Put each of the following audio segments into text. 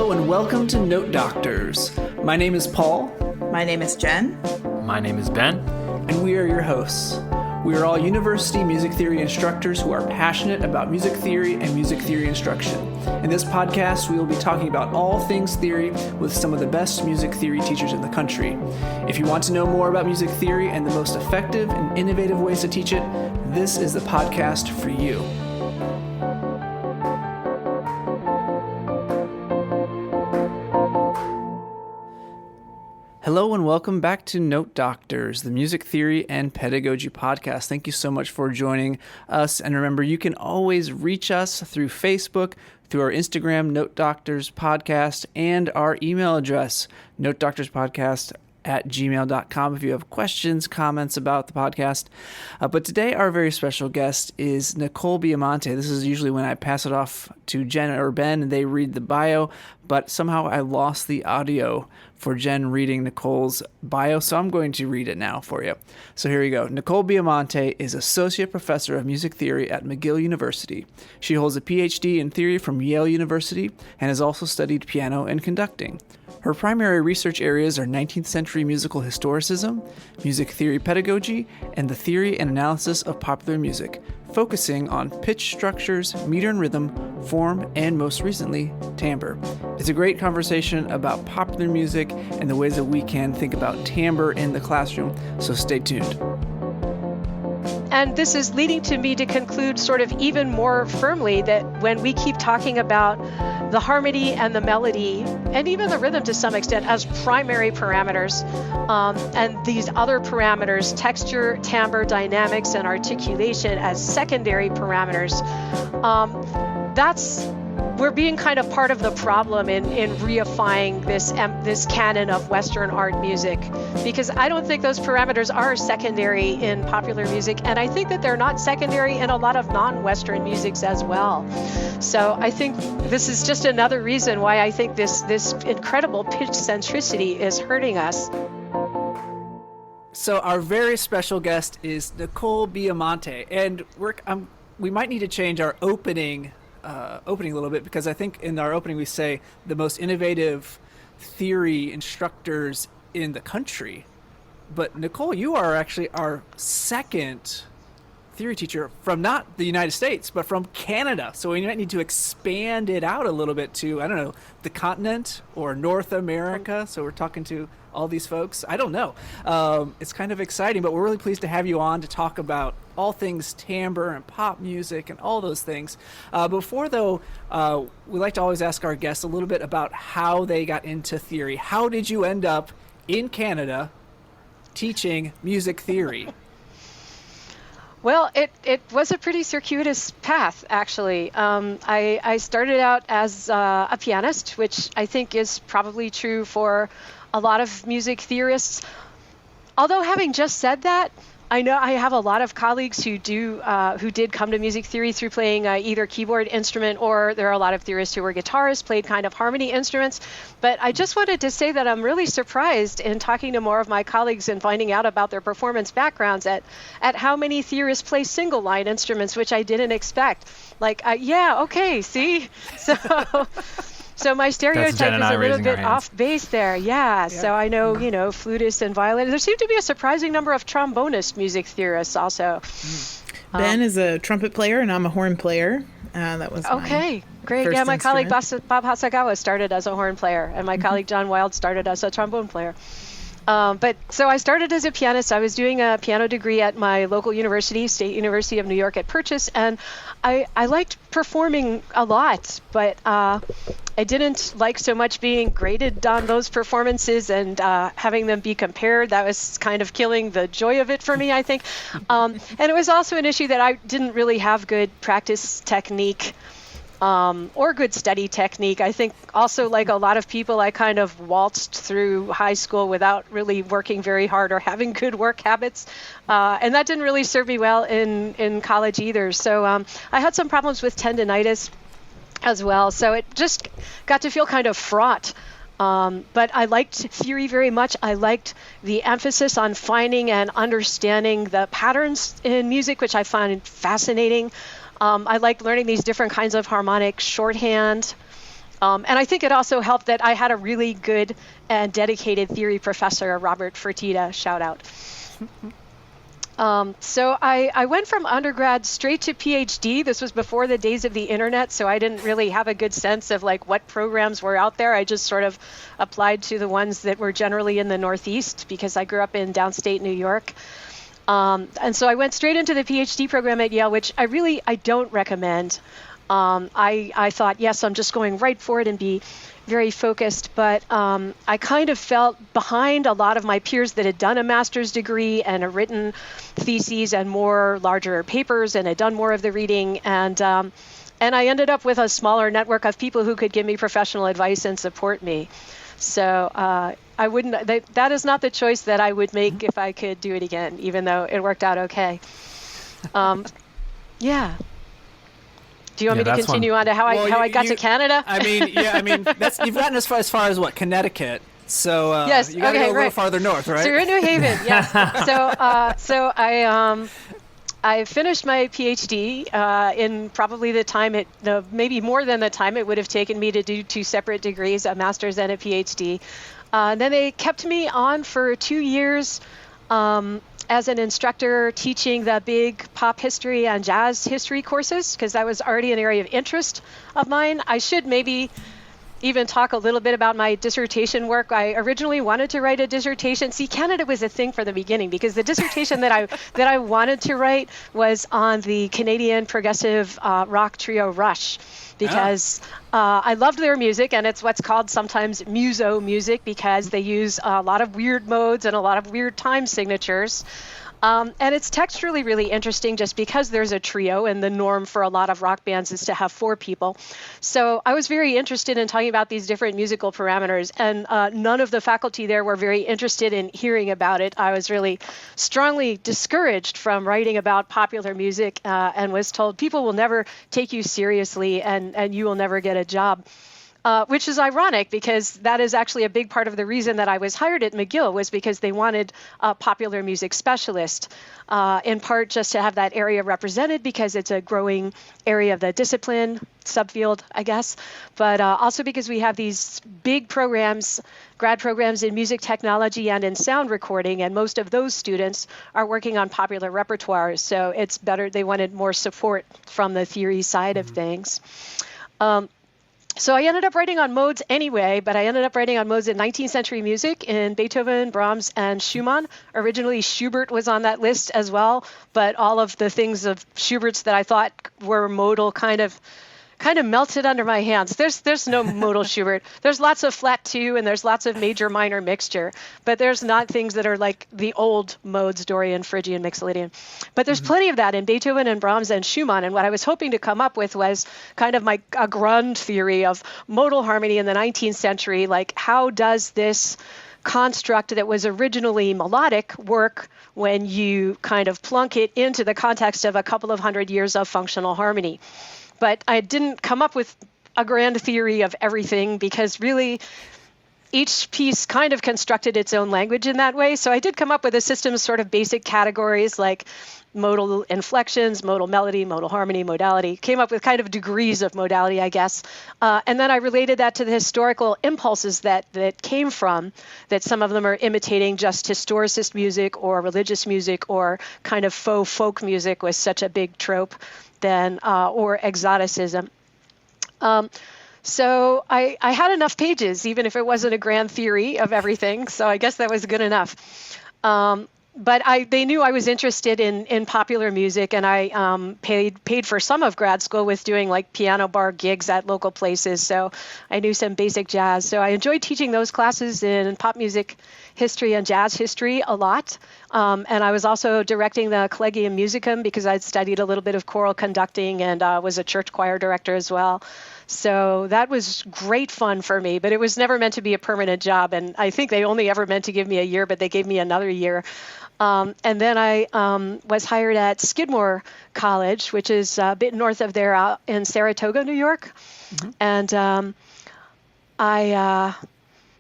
Hello and welcome to Note Doctors. My name is Paul. My name is Jen. My name is Ben. And we are your hosts. We are all university music theory instructors who are passionate about music theory and music theory instruction. In this podcast, we will be talking about all things theory with some of the best music theory teachers in the country. If you want to know more about music theory and the most effective and innovative ways to teach it, this is the podcast for you. Hello and welcome back to Note Doctors, the music theory and pedagogy podcast. Thank you so much for joining us. And remember, you can always reach us through Facebook, through our Instagram, Note Doctors Podcast, and our email address, notedoctorspodcast@gmail.com if you have questions, comments about the podcast. But today, our very special guest is Nicole Biamonte. This is usually when I pass it off to Jen or Ben and they read the bio, but somehow I lost the audio for Jen reading Nicole's bio, so I'm going to read it now for you. So here we go. Nicole Biamonte is Associate Professor of Music Theory at McGill University. She holds a PhD in theory from Yale University and has also studied piano and conducting. Her primary research areas are 19th century musical historicism, music theory pedagogy, and the theory and analysis of popular music, focusing on pitch structures, meter and rhythm, form, and most recently, timbre. It's a great conversation about popular music and the ways that we can think about timbre in the classroom, so stay tuned. And this is leading to me to conclude sort of even more firmly that when we keep talking about the harmony and the melody, and even the rhythm to some extent, as primary parameters, and these other parameters, texture, timbre, dynamics, and articulation as secondary parameters, we're being kind of part of the problem in reifying this canon of Western art music, because I don't think those parameters are secondary in popular music, and I think that they're not secondary in a lot of non-Western musics as well. So I think this is just another reason why I think this incredible pitch centricity is hurting us. So our very special guest is Nicole Biamonte, and we might need to change our opening a little bit, because I think in our opening we say the most innovative theory instructors in the country. But Nicole, you are actually our second theory teacher from not the United States, but from Canada. So we might need to expand it out a little bit to, I don't know, the continent or North America. So we're talking to all these folks. I don't know. It's kind of exciting, but we're really pleased to have you on to talk about all things timbre and pop music and all those things. Before, though, we like to always ask our guests a little bit about how they got into theory. How did you end up in Canada teaching music theory? Well, it was a pretty circuitous path, actually. I started out as a pianist, which I think is probably true for a lot of music theorists. Although, having just said that, I know I have a lot of colleagues who did come to music theory through playing either keyboard instrument, or there are a lot of theorists who were guitarists, played kind of harmony instruments. But I just wanted to say that I'm really surprised in talking to more of my colleagues and finding out about their performance backgrounds at how many theorists play single line instruments, which I didn't expect. Like, yeah, okay, see? So my stereotype is a little bit off base there. Yeah. So I know, flutists and violinists. There seem to be a surprising number of trombonist music theorists also. Ben is a trumpet player and I'm a horn player. That was okay. Great. Yeah, my colleague Bob Hasagawa started as a horn player, and my colleague John Wilde started as a trombone player. So I started as a pianist. I was doing a piano degree at my local university, State University of New York at Purchase, and I liked performing a lot, but I didn't like so much being graded on those performances and having them be compared. That was kind of killing the joy of it for me, I think. And it was also an issue that I didn't really have good practice technique or good study technique. I think also, like a lot of people, I kind of waltzed through high school without really working very hard or having good work habits. And that didn't really serve me well in college either. So I had some problems with tendinitis as well. So it just got to feel kind of fraught. But I liked theory very much. I liked the emphasis on finding and understanding the patterns in music, which I find fascinating. I liked learning these different kinds of harmonic shorthand. And I think it also helped that I had a really good and dedicated theory professor, Robert Fertitta, shout out. So I went from undergrad straight to PhD. This was before the days of the internet, so I didn't really have a good sense of like what programs were out there. I just sort of applied to the ones that were generally in the Northeast because I grew up in downstate New York. And so I went straight into the PhD program at Yale, which I don't recommend. I thought, yes, I'm just going right for it and be very focused, but I kind of felt behind a lot of my peers that had done a master's degree and had written theses and more larger papers and had done more of the reading, and I ended up with a smaller network of people who could give me professional advice and support me. So I wouldn't. That is not the choice that I would make if I could do it again, even though it worked out okay. Yeah. Do you want me to continue on to how I got to Canada? I mean, you've gotten as far as what, Connecticut? So yes, you got to go a little farther north, right? So you're in New Haven, yes. So I finished my PhD in probably the time maybe more than the time it would have taken me to do 2 separate degrees, a master's and a PhD. Then they kept me on for 2 years. As an instructor teaching the big pop history and jazz history courses, because that was already an area of interest of mine. I should maybe even talk a little bit about my dissertation work. I originally wanted to write a dissertation. See, Canada was a thing from the beginning, because the dissertation that I wanted to write was on the Canadian progressive rock trio Rush, because I loved their music, and it's what's called sometimes muso music because they use a lot of weird modes and a lot of weird time signatures. And it's texturally really interesting just because there's a trio, and the norm for a lot of rock bands is to have 4 people. So I was very interested in talking about these different musical parameters, and none of the faculty there were very interested in hearing about it. I was really strongly discouraged from writing about popular music and was told people will never take you seriously and you will never get a job. Which is ironic, because that is actually a big part of the reason that I was hired at McGill, was because they wanted a popular music specialist, in part just to have that area represented because it's a growing area of the discipline, subfield, I guess, but also because we have these big programs, grad programs in music technology and in sound recording, and most of those students are working on popular repertoires, so it's better, they wanted more support from the theory side of things. So I ended up writing on modes anyway, but I ended up writing on modes in 19th century music in Beethoven, Brahms, and Schumann. Originally, Schubert was on that list as well, but all of the things of Schubert's that I thought were modal kind of melted under my hands. There's no modal Schubert. There's lots of flat 2 and there's lots of major minor mixture, but there's not things that are like the old modes, Dorian, Phrygian, Mixolydian. But there's plenty of that in Beethoven and Brahms and Schumann, and what I was hoping to come up with was kind of a Grund theory of modal harmony in the 19th century, like how does this construct that was originally melodic work when you kind of plunk it into the context of a couple of hundred years of functional harmony. But I didn't come up with a grand theory of everything, because really each piece kind of constructed its own language in that way. So I did come up with a system of sort of basic categories like modal inflections, modal melody, modal harmony, modality. Came up with kind of degrees of modality, I guess. And then I related that to the historical impulses that came from, that some of them are imitating just historicist music or religious music, or kind of faux folk music was such a big trope then, or exoticism. So I had enough pages, even if it wasn't a grand theory of everything. So I guess that was good enough. But they knew I was interested in popular music, and I paid for some of grad school with doing like piano bar gigs at local places. So I knew some basic jazz. So I enjoyed teaching those classes in pop music history and jazz history a lot. And I was also directing the Collegium Musicum because I'd studied a little bit of choral conducting and was a church choir director as well. So that was great fun for me, but it was never meant to be a permanent job. And I think they only ever meant to give me a year, but they gave me another year. And then I was hired at Skidmore College, which is a bit north of there out in Saratoga, New York. And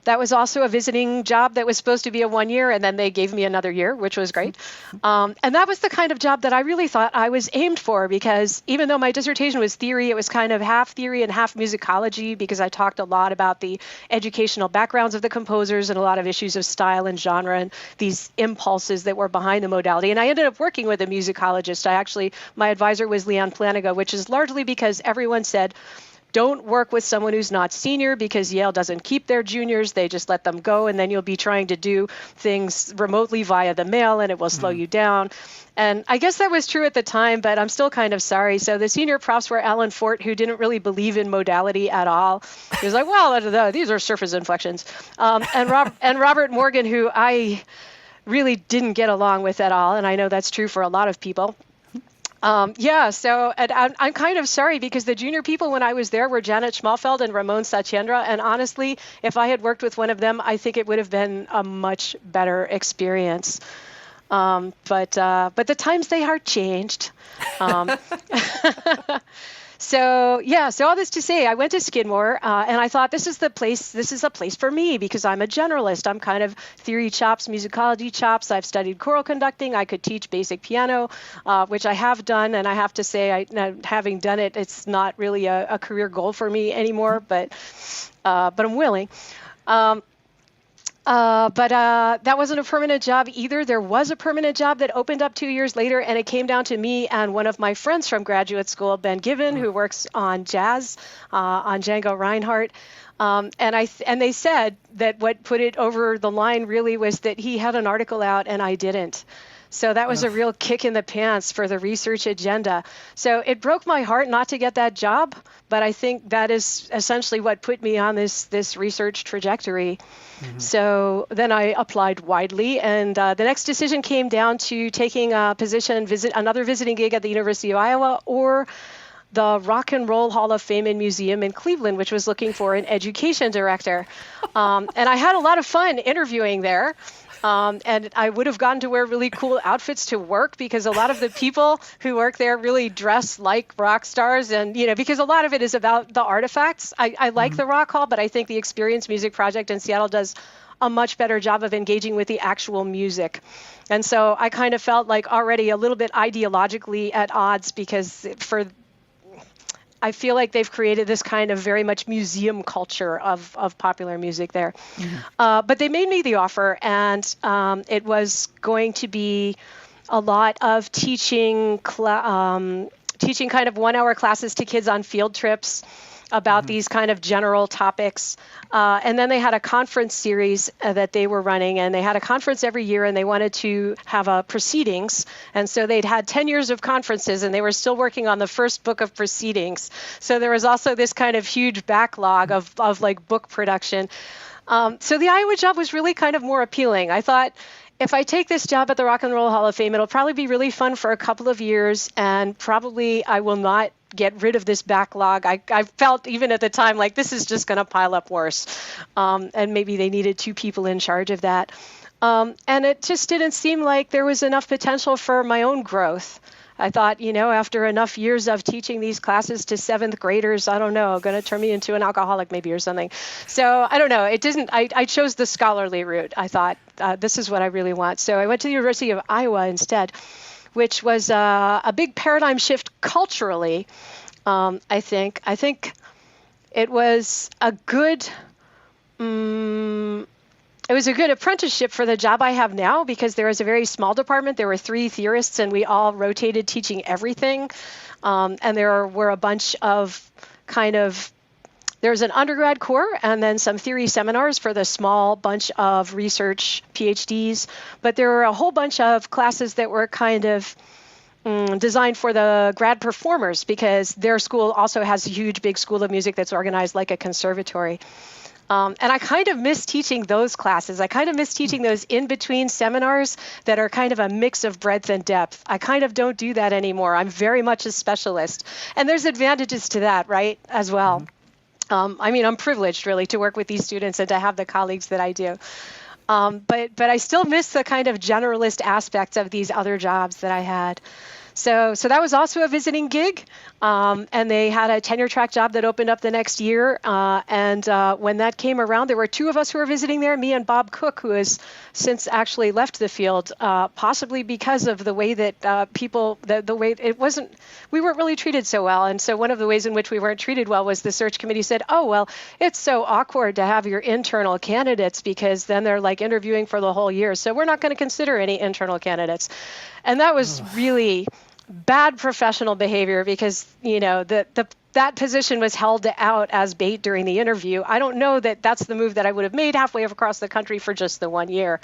That was also a visiting job that was supposed to be a 1 year, and then they gave me another year, which was great. And that was the kind of job that I really thought I was aimed for, because even though my dissertation was theory, it was kind of half theory and half musicology, because I talked a lot about the educational backgrounds of the composers and a lot of issues of style and genre and these impulses that were behind the modality. And I ended up working with a musicologist. My advisor was Leanne Planiga, which is largely because everyone said, don't work with someone who's not senior, because Yale doesn't keep their juniors. They just let them go, and then you'll be trying to do things remotely via the mail, and it will slow you down. And I guess that was true at the time, but I'm still kind of sorry. So the senior profs were Alan Fort, who didn't really believe in modality at all. He was like, well, these are surface inflections. And Robert Morgan, who I really didn't get along with at all, and I know that's true for a lot of people. So I'm kind of sorry, because the junior people when I was there were Janet Schmalfeld and Ramon Sachendra. And honestly, if I had worked with one of them, I think it would have been a much better experience. But the times they are changed. So all this to say, I went to Skidmore, and I thought this is a place for me, because I'm a generalist. I'm kind of theory chops, musicology chops. I've studied choral conducting. I could teach basic piano, which I have done. And I have to say, having done it, it's not really a career goal for me anymore, but I'm willing. But that wasn't a permanent job either. There was a permanent job that opened up 2 years later, and it came down to me and one of my friends from graduate school, Ben Given, who works on jazz, on Django Reinhardt. And they said that what put it over the line really was that he had an article out and I didn't. So that was a real kick in the pants for the research agenda. So it broke my heart not to get that job, but I think that is essentially what put me on this research trajectory. So then I applied widely, and the next decision came down to taking a position, another visiting gig at the University of Iowa, or the Rock and Roll Hall of Fame and Museum in Cleveland, which was looking for an education director. And I had a lot of fun interviewing there. And I would have gotten to wear really cool outfits to work, because a lot of the people who work there really dress like rock stars. And, because a lot of it is about the artifacts. I like the Rock Hall, but I think the Experience Music Project in Seattle does a much better job of engaging with the actual music. And so I kind of felt like already a little bit ideologically at odds, because I feel like they've created this kind of very much museum culture of popular music there. But they made me the offer, and it was going to be a lot of teaching kind of 1 hour classes to kids on field trips about these kind of general topics. And then they had a conference series that they were running, and they had a conference every year, and they wanted to have a proceedings. And so they'd had 10 years of conferences, and they were still working on the first book of proceedings. So there was also this kind of huge backlog of like book production. So the Iowa job was really kind of more appealing. I thought, if I take this job at the Rock and Roll Hall of Fame, it'll probably be really fun for a couple of years, and probably I will not get rid of this backlog. I felt even at the time like this is just going to pile up worse. And maybe they needed 2 people in charge of that. And it just didn't seem like there was enough potential for my own growth. I thought, after enough years of teaching these classes to 7th graders, I don't know, going to turn me into an alcoholic maybe or something. So I don't know. It didn't. I chose the scholarly route. I thought this is what I really want. So I went to the University of Iowa instead, which was a big paradigm shift culturally. I think it was a good. It was a good apprenticeship for the job I have now, because there was a very small department. There were 3 theorists, and we all rotated teaching everything. And there were a bunch of there was an undergrad core and then some theory seminars for the small bunch of research PhDs. But there were a whole bunch of classes that were kind of designed for the grad performers, because their school also has a huge, big school of music that's organized like a conservatory. And I kind of miss teaching those classes. I kind of miss teaching those in-between seminars that are kind of a mix of breadth and depth. I kind of don't do that anymore. I'm very much a specialist. And there's advantages to that, right, as well. I'm privileged, really, to work with these students and to have the colleagues that I do. But I still miss the kind of generalist aspects of these other jobs that I had. So that was also a visiting gig, and they had a tenure track job that opened up the next year. And when that came around, there were two of us who were visiting there, me and Bob Cook, who has since actually left the field, possibly because of the way that the way it wasn't, we weren't really treated so well. And so one of the ways in which we weren't treated well was the search committee said, oh, well, it's so awkward to have your internal candidates because then they're like interviewing for the whole year. So we're not going to consider any internal candidates. And that was really bad professional behavior because, that position was held out as bait during the interview. I don't know that that's the move that I would have made halfway across the country for just the 1 year.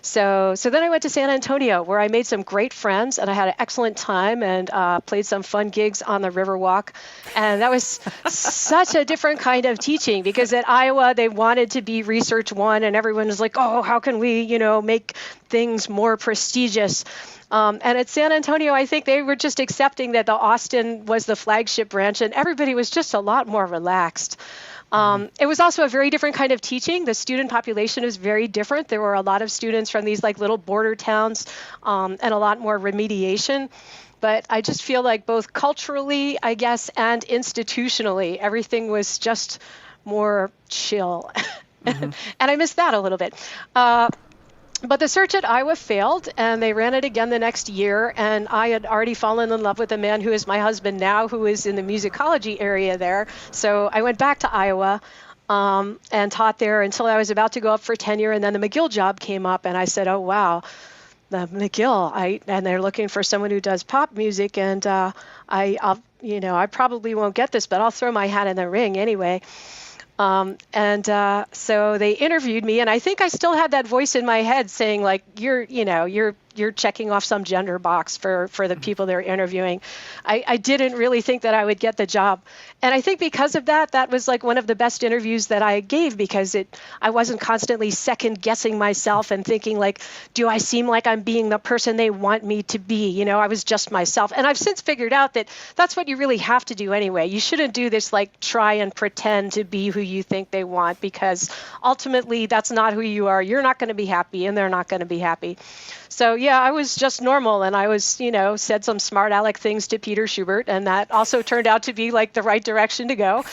So then I went to San Antonio, where I made some great friends, and I had an excellent time and played some fun gigs on the Riverwalk. And that was such a different kind of teaching, because at Iowa, they wanted to be Research One, and everyone was like, oh, how can we, make things more prestigious? And at San Antonio, I think they were just accepting that the Austin was the flagship branch, and everybody was just a lot more relaxed. It was also a very different kind of teaching. The student population is very different. There were a lot of students from these like little border towns, and a lot more remediation. But I just feel like both culturally, I guess, and institutionally, everything was just more chill. And I miss that a little bit. But the search at Iowa failed, and they ran it again the next year. And I had already fallen in love with a man who is my husband now, who is in the musicology area there. So I went back to Iowa and taught there until I was about to go up for tenure. And then the McGill job came up, and I said, oh, wow, the McGill. And they're looking for someone who does pop music. And I probably won't get this, but I'll throw my hat in the ring anyway. So they interviewed me, and I think I still had that voice in my head saying, like, you're checking off some gender box for the people they're interviewing. I didn't really think that I would get the job. And I think because of that was like one of the best interviews that I gave, because I wasn't constantly second guessing myself and thinking like, do I seem like I'm being the person they want me to be? I was just myself. And I've since figured out that that's what you really have to do anyway. You shouldn't do this like try and pretend to be who you think they want, because ultimately that's not who you are. You're not going to be happy, and they're not going to be happy. So yeah, I was just normal, and I was, said some smart aleck things to Peter Schubert, and that also turned out to be like the right direction to go.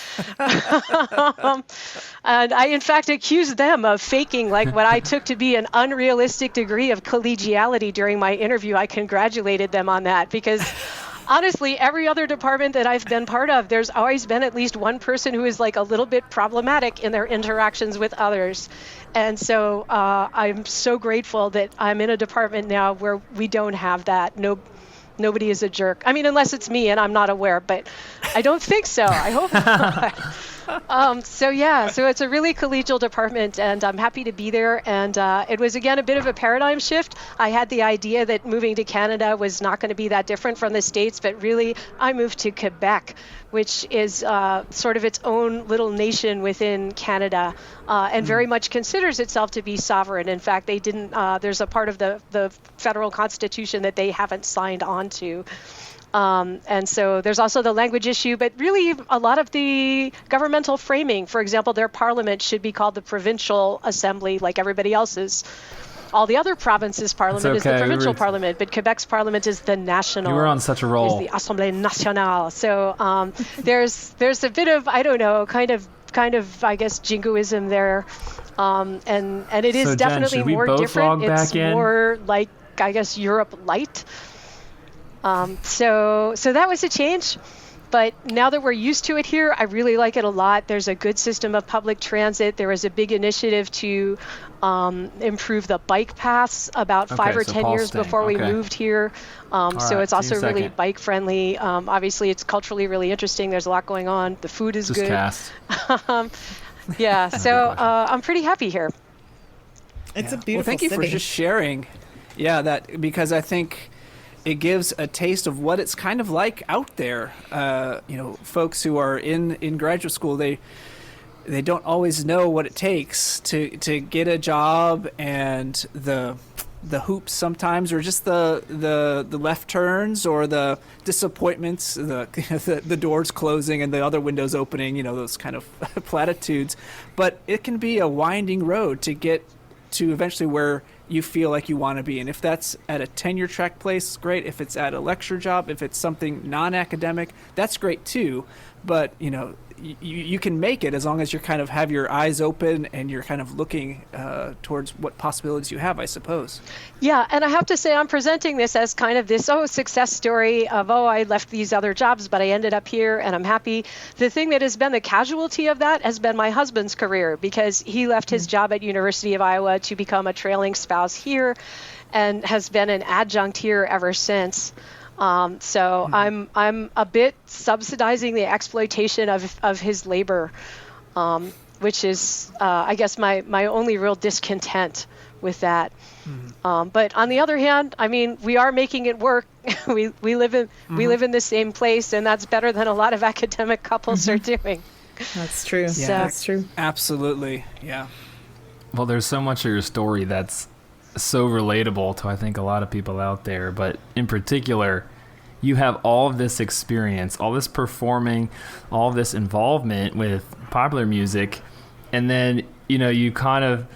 And I, in fact, accused them of faking like what I took to be an unrealistic degree of collegiality during my interview. I congratulated them on that, because honestly, every other department that I've been part of, there's always been at least one person who is like a little bit problematic in their interactions with others. And so I'm so grateful that I'm in a department now where we don't have that. Nobody is a jerk. I mean, unless it's me and I'm not aware, but I don't think so. I hope not. So it's a really collegial department, and I'm happy to be there. And it was, again, a bit of a paradigm shift. I had the idea that moving to Canada was not going to be that different from the States, but really I moved to Quebec, which is sort of its own little nation within Canada, and very much considers itself to be sovereign. In fact, they didn't. There's a part of the federal constitution that they haven't signed on to. And so there's also the language issue, but really a lot of the governmental framing, for example, their parliament should be called the provincial assembly like everybody else's. All the other provinces' parliament is the provincial parliament, but Quebec's parliament is the national. You were on such a roll. Is the Assemblée Nationale. So there's a bit of, I don't know, kind of I guess jingoism there, and it is definitely Jen, more different. It's more like, I guess, Europe light. So that was a change. But now that we're used to it here, I really like it a lot. There's a good system of public transit. There was a big initiative to improve the bike paths about 5 or 10 years before we moved here. So it's also really bike friendly. Obviously, it's culturally really interesting. There's a lot going on. The food is good. Yeah, so I'm pretty happy here. It's a beautiful Well, thank you for just sharing. Yeah, that, because I think it gives a taste of what it's kind of like out there. Folks who are in graduate school, they don't always know what it takes to get a job, and the hoops sometimes, or just the left turns, or the disappointments, the doors closing and the other windows opening, those kind of platitudes. But it can be a winding road to get to eventually where you feel like you want to be. And if that's at a tenure track place, great. If it's at a lecture job, if it's something non-academic, that's great too. But, you can make it as long as you kind of have your eyes open and you're kind of looking towards what possibilities you have, I suppose. Yeah, and I have to say I'm presenting this as kind of this success story of I left these other jobs, but I ended up here and I'm happy. The thing that has been the casualty of that has been my husband's career, because he left his job at University of Iowa to become a trailing spouse here and has been an adjunct here ever since. So I'm a bit subsidizing the exploitation of his labor, which is, I guess, my only real discontent with that. But on the other hand, I mean, we are making it work. we live in the same place, and that's better than a lot of academic couples are doing. That's true. Yeah, that's true. Absolutely. Yeah. Well, there's so much of your story that's so relatable to, I think, a lot of people out there, but in particular, you have all of this experience, all this performing, all this involvement with popular music, and then, you kind of,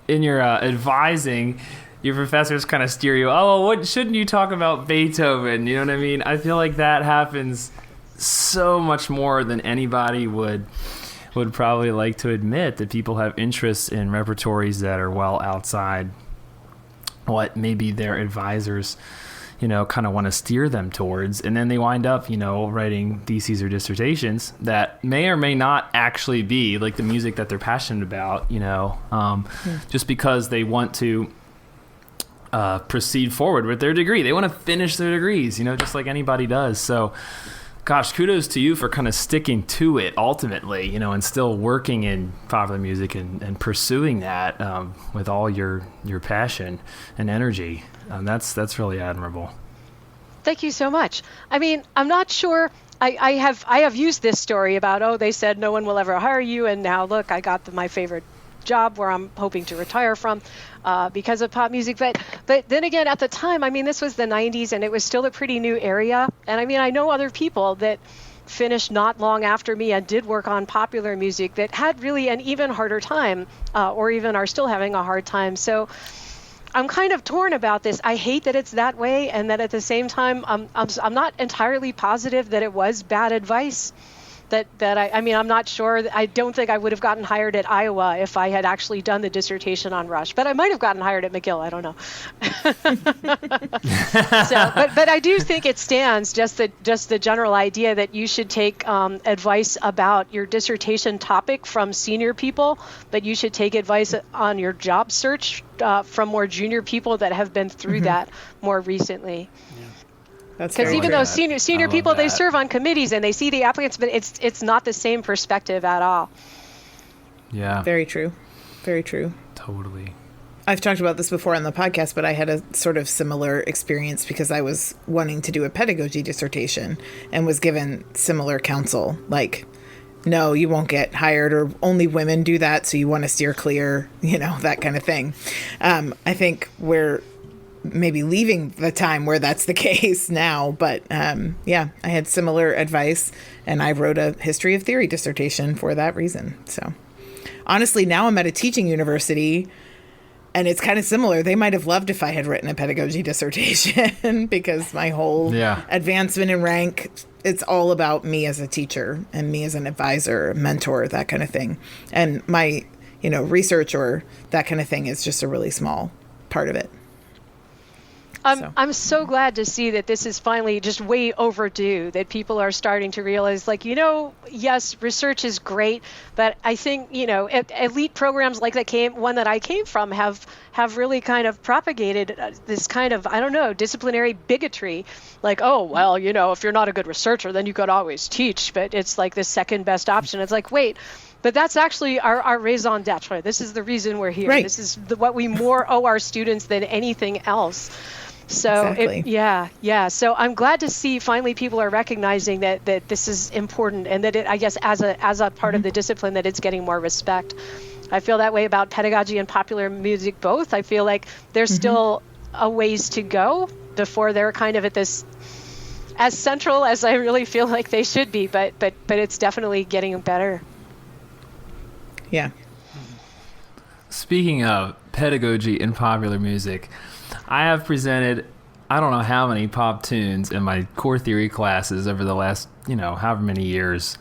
in your advising, your professors kind of steer you, what shouldn't you talk about Beethoven? You know what I mean? I feel like that happens so much more than anybody would probably like to admit, that people have interests in repertories that are well outside what maybe their advisors, kind of want to steer them towards. And then they wind up, writing theses or dissertations that may or may not actually be like the music that they're passionate about, just because they want to proceed forward with their degree. They want to finish their degrees, just like anybody does. So, gosh, kudos to you for kind of sticking to it ultimately, and still working in popular music and pursuing that with all your passion and energy. That's really admirable. Thank you so much. I mean, I'm not sure. I have used this story about, they said no one will ever hire you, and now look, I got my favorite job where I'm hoping to retire from because of pop music. But then again, at the time, I mean, this was the 90s, and it was still a pretty new area. And I mean, I know other people that finished not long after me and did work on popular music that had really an even harder time, or even are still having a hard time. So I'm kind of torn about this. I hate that it's that way, and that at the same time, I'm not entirely positive that it was bad advice. I'm not sure. I don't think I would have gotten hired at Iowa if I had actually done the dissertation on Rush, but I might have gotten hired at McGill. I don't know. But I do think it stands, just the general idea that you should take advice about your dissertation topic from senior people, but you should take advice on your job search from more junior people that have been through that more recently. Because even though senior people, they serve on committees and they see the applicants, but it's not the same perspective at all. Yeah. Very true. Very true. Totally. I've talked about this before on the podcast, but I had a sort of similar experience because I was wanting to do a pedagogy dissertation and was given similar counsel, like, no, you won't get hired, or only women do that, so you want to steer clear, that kind of thing. I think we're maybe leaving the time where that's the case now, but I had similar advice, and I wrote a history of theory dissertation for that reason. So honestly, now I'm at a teaching university, and it's kind of similar. They might have loved if I had written a pedagogy dissertation because my whole advancement in rank, it's all about me as a teacher and me as an advisor, mentor, that kind of thing. And my, research or that kind of thing is just a really small part of it. I'm so glad to see that this is finally just way overdue, that people are starting to realize, yes, research is great, but I think, elite programs like one that I came from have really kind of propagated this kind of, disciplinary bigotry. Like, if you're not a good researcher, then you could always teach, but it's like the second best option. It's like, wait, but that's actually our raison d'etre. This is the reason we're here. Right. This is what we more owe our students than anything else. So exactly. So I'm glad to see finally people are recognizing that this is important, and that I guess as a part of the discipline, that it's getting more respect. I feel that way about pedagogy and popular music both. I feel like there's still a ways to go before they're kind of at this as central as I really feel like they should be, but it's definitely getting better. Yeah. Speaking of pedagogy in popular music. I have presented, I don't know how many pop tunes in my core theory classes over the last, however many years.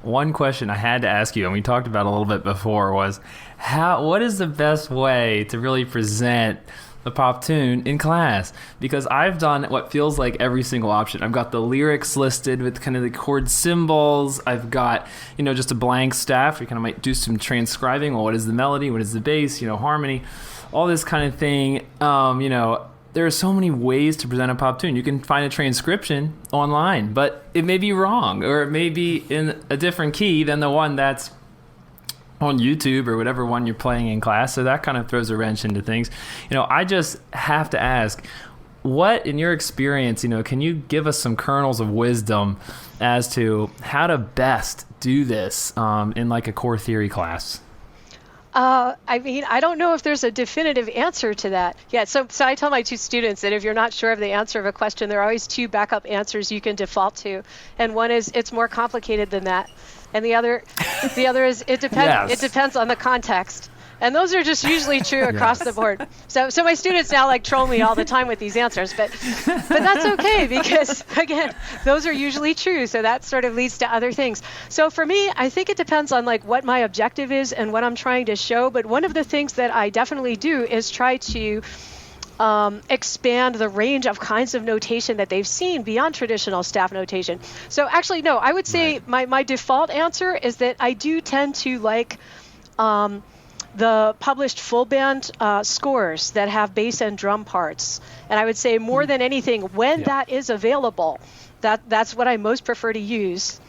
One question I had to ask you, and we talked about a little bit before, was what is the best way to really present the pop tune in class? Because I've done what feels like every single option. I've got the lyrics listed with kind of the chord symbols. I've got, just a blank staff. We kind of might do some transcribing. Well, what is the melody? What is the bass? Harmony, all this kind of thing. There are so many ways to present a pop tune. You can find a transcription online, but it may be wrong, or it may be in a different key than the one that's on YouTube or whatever one you're playing in class. So that kind of throws a wrench into things. I just have to ask, what, in your experience, can you give us some kernels of wisdom as to how to best do this in like a core theory class? I don't know if there's a definitive answer to that. Yeah, so I tell my two students that if you're not sure of the answer of a question, there are always two backup answers you can default to. And one is, it's more complicated than that. And the other is, it depends. Yes. It depends on the context. And those are just usually true across the board. So my students now troll me all the time with these answers, but that's okay, because again, those are usually true. So that sort of leads to other things. So for me, I think it depends on what my objective is and what I'm trying to show. But one of the things that I definitely do is try to expand the range of kinds of notation that they've seen beyond traditional staff notation. So actually, no, I would say my default answer is that I do tend to like the published full band scores that have bass and drum parts. And I would say more than anything, when that is available, that's what I most prefer to use.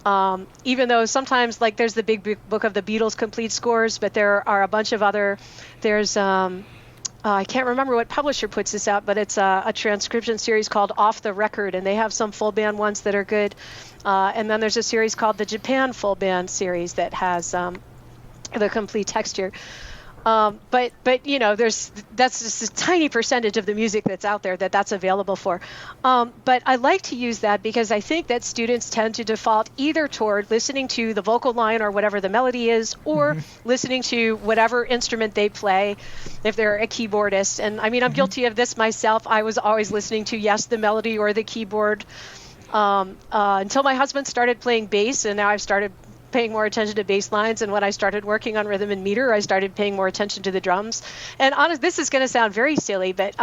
Even though sometimes there's the big book of the Beatles complete scores, but there are a bunch of other, there's, I can't remember what publisher puts this out, but it's a transcription series called Off the Record, and they have some full band ones that are good. And then there's a series called the Japan Full Band series that has the complete texture. But that's just a tiny percentage of the music that's out there that's available for. But I like to use that because I think that students tend to default either toward listening to the vocal line or whatever the melody is, or listening to whatever instrument they play if they're a keyboardist. And I mean, I'm guilty of this myself. I was always listening to, the melody or the keyboard until my husband started playing bass, and now I've started paying more attention to bass lines. And when I started working on rhythm and meter, I started paying more attention to the drums. And this is going to sound very silly, but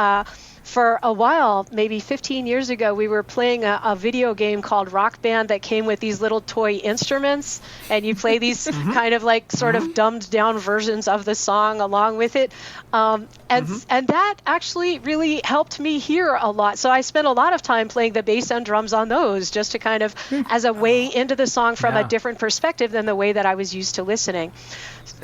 for a while, maybe 15 years ago, we were playing a video game called Rock Band that came with these little toy instruments, and you play these kind of sort of dumbed down versions of the song along with it. And that actually really helped me hear a lot. So I spent a lot of time playing the bass and drums on those, just to kind of as a way into the song from a different perspective than the way that I was used to listening.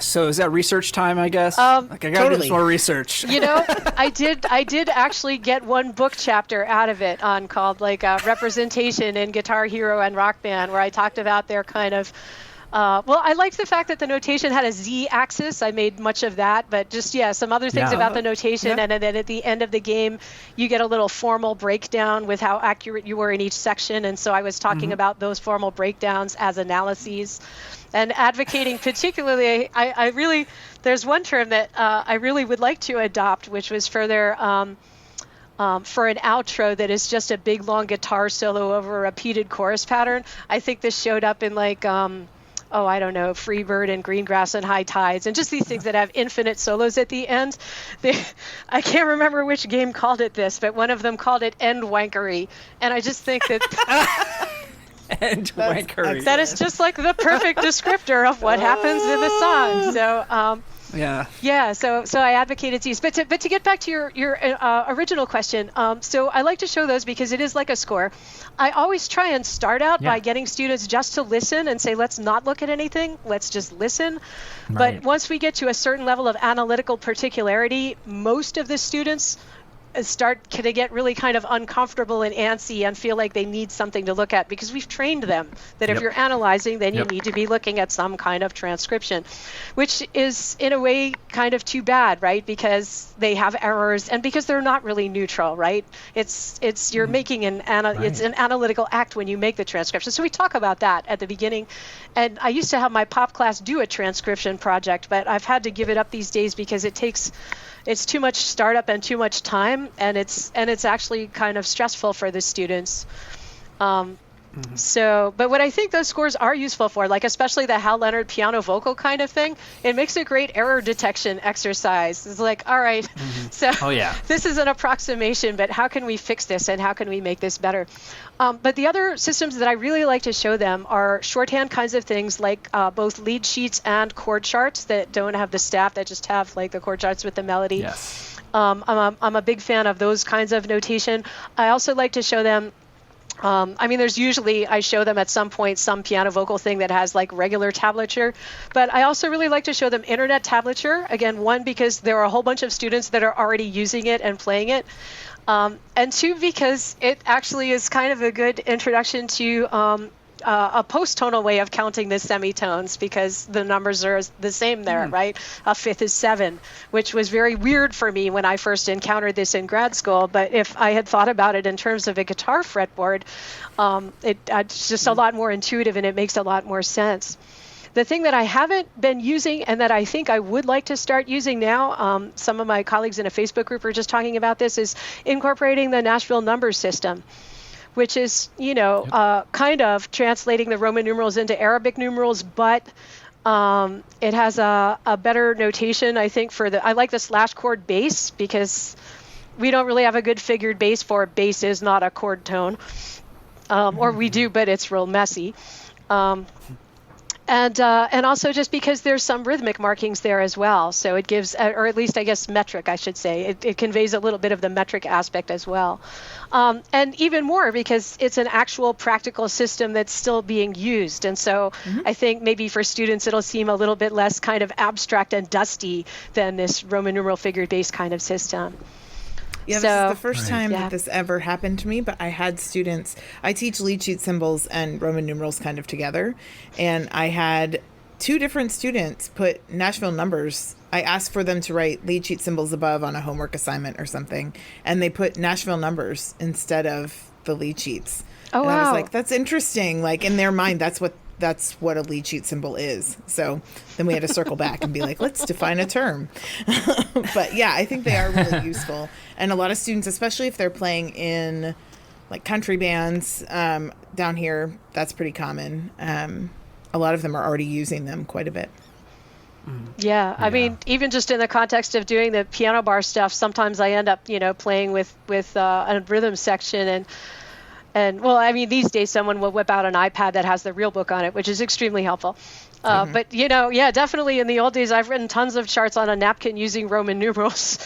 So is that research time, I guess? I gotta do some more research. I did actually get one book chapter out of it called representation in Guitar Hero and Rock Band, where I talked about their kind of I liked the fact that the notation had a Z-axis. I made much of that, but just some other things about the notation. And then at the end of the game, you get a little formal breakdown with how accurate you were in each section. And so I was talking about those formal breakdowns as analyses, and advocating particularly. I really, there's one term that I really would like to adopt, which was for their for an outro that is just a big long guitar solo over a repeated chorus pattern. I think this showed up in I don't know, Freebird and Greengrass and High Tides, and just these things that have infinite solos at the end. I can't remember which game called it this, but one of them called it End Wankery. And I just think that End Wankery. That is just the perfect descriptor of what happens in the song. So so I advocated to use. But to get back to your original question, so I like to show those because it is like a score. I always try and start out by getting students just to listen and say, let's not look at anything, let's just listen. Right. But once we get to a certain level of analytical particularity, most of the students, start to get really kind of uncomfortable and antsy and feel like they need something to look at, because we've trained them that if you're analyzing, then you need to be looking at some kind of transcription, which is in a way kind of too bad, right? Because they have errors and because they're not really neutral, right? It's you're making it's an analytical act when you make the transcription. So we talk about that at the beginning. And I used to have my pop class do a transcription project, but I've had to give it up these days because it's too much startup and too much time, and it's actually kind of stressful for the students. So, but what I think those scores are useful for, like especially the Hal Leonard piano vocal kind of thing, it makes a great error detection exercise. It's like, all right, so this is an approximation, but how can we fix this and how can we make this better? But the other systems that I really like to show them are shorthand kinds of things, like both lead sheets and chord charts that don't have the staff, that just have like the chord charts with the melody. Yes. I'm a big fan of those kinds of notation. I also like to show them there's usually, I show them at some point some piano vocal thing that has like regular tablature, but I also really like to show them internet tablature. Again, one, because there are a whole bunch of students that are already using it and playing it. And two, because it actually is kind of a good introduction to a post-tonal way of counting the semitones, because the numbers are the same there, right? A fifth is 7, which was very weird for me when I first encountered this in grad school. But if I had thought about it in terms of a guitar fretboard, it's just a lot more intuitive and it makes a lot more sense. The thing that I haven't been using and that I think I would like to start using now, some of my colleagues in a Facebook group are just talking about this, is incorporating the Nashville number system, which is, kind of translating the Roman numerals into Arabic numerals, but it has a better notation, I think, I like the slash chord bass, because we don't really have a good figured bass for bass is not a chord tone, or we do, but it's real messy. And also just because there's some rhythmic markings there as well. So it gives, or at least I guess metric, I should say. It conveys a little bit of the metric aspect as well. And even more because it's an actual practical system that's still being used. And so I think maybe for students it'll seem a little bit less kind of abstract and dusty than this Roman numeral figured bass kind of system. Yeah, this is the first time that this ever happened to me, but I had students, I teach lead sheet symbols and Roman numerals kind of together, and I had 2 different students put Nashville numbers. I asked for them to write lead sheet symbols above on a homework assignment or something, and they put Nashville numbers instead of the lead sheets. Oh, and I was like, that's interesting. Like, in their mind, that's what a lead sheet symbol is. So then we had to circle back and be like, let's define a term. But yeah, I think they are really useful. And a lot of students, especially if they're playing in like country bands down here, that's pretty common. A lot of them are already using them quite a bit. Yeah, I mean, even just in the context of doing the piano bar stuff, sometimes I end up, playing with a rhythm section and well, I mean, these days someone will whip out an iPad that has the real book on it, which is extremely helpful. But, definitely in the old days, I've written tons of charts on a napkin using Roman numerals.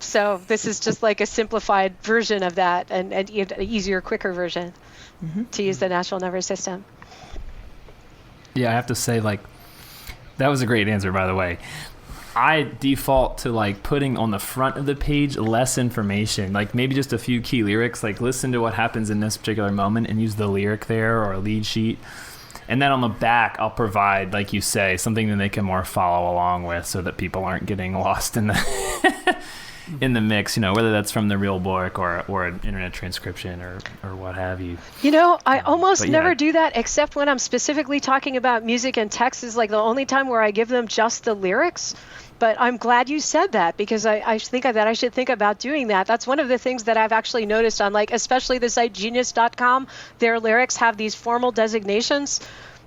So this is just like a simplified version of that and an easier, quicker version to use the Nashville number system. Yeah, I have to say, that was a great answer, by the way. I default to putting on the front of the page less information, maybe just a few key lyrics, listen to what happens in this particular moment and use the lyric there or a lead sheet. And then on the back, I'll provide, like you say, something that they can more follow along with so that people aren't getting lost in the in the mix, whether that's from the real book or an internet transcription or what have you. I almost never do that except when I'm specifically talking about music and text is the only time where I give them just the lyrics. But I'm glad you said that because I think that I should think about doing that. That's one of the things that I've actually noticed on especially the site genius.com. Their lyrics have these formal designations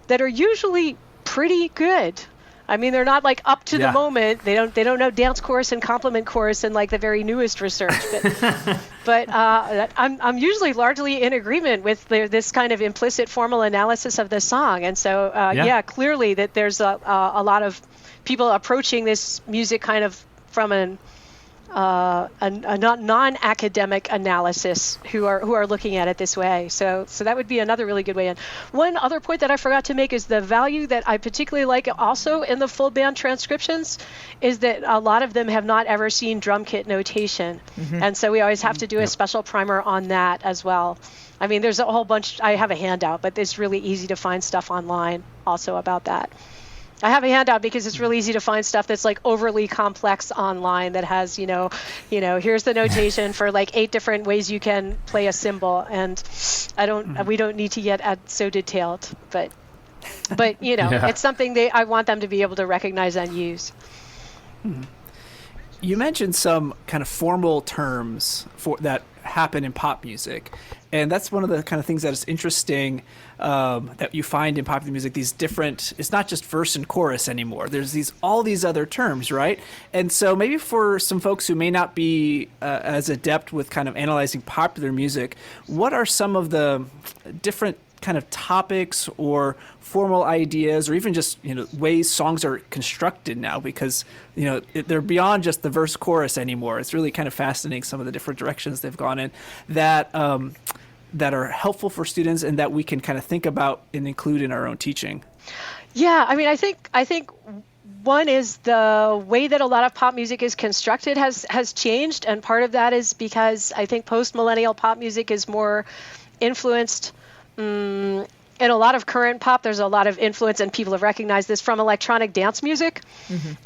that are usually pretty good. I mean, they're not up to the moment. They don't know dance chorus and complement chorus and the very newest research. But I'm usually largely in agreement with this kind of implicit formal analysis of the song. And so clearly that there's a lot of people approaching this music kind of from a non-academic analysis who are looking at it this way. So that would be another really good way in. One other point that I forgot to make is the value that I particularly like also in the full band transcriptions is that a lot of them have not ever seen drum kit notation. And so we always have to do a special primer on that as well. I mean, there's a whole bunch. I have a handout, but it's really easy to find stuff online also about that. I have a handout because it's really easy to find stuff that's like overly complex online that has, here's the notation for like 8 different ways you can play a cymbal. And we don't need to get so detailed, but it's something I want them to be able to recognize and use. You mentioned some kind of formal terms that happen in pop music. And that's one of the kind of things that is interesting that you find in popular music, these different, it's not just verse and chorus anymore. There's all these other terms, right? And so maybe for some folks who may not be as adept with kind of analyzing popular music, what are some of the different kind of topics or formal ideas or even just ways songs are constructed now, because they're beyond just the verse chorus anymore. It's really kind of fascinating some of the different directions they've gone in that are helpful for students and that we can kind of think about and include in our own teaching. Yeah, I mean, I think one is the way that a lot of pop music is constructed has changed, and part of that is because I think postmillennial pop music is more influenced. In a lot of current pop, there's a lot of influence, and people have recognized this from electronic dance music.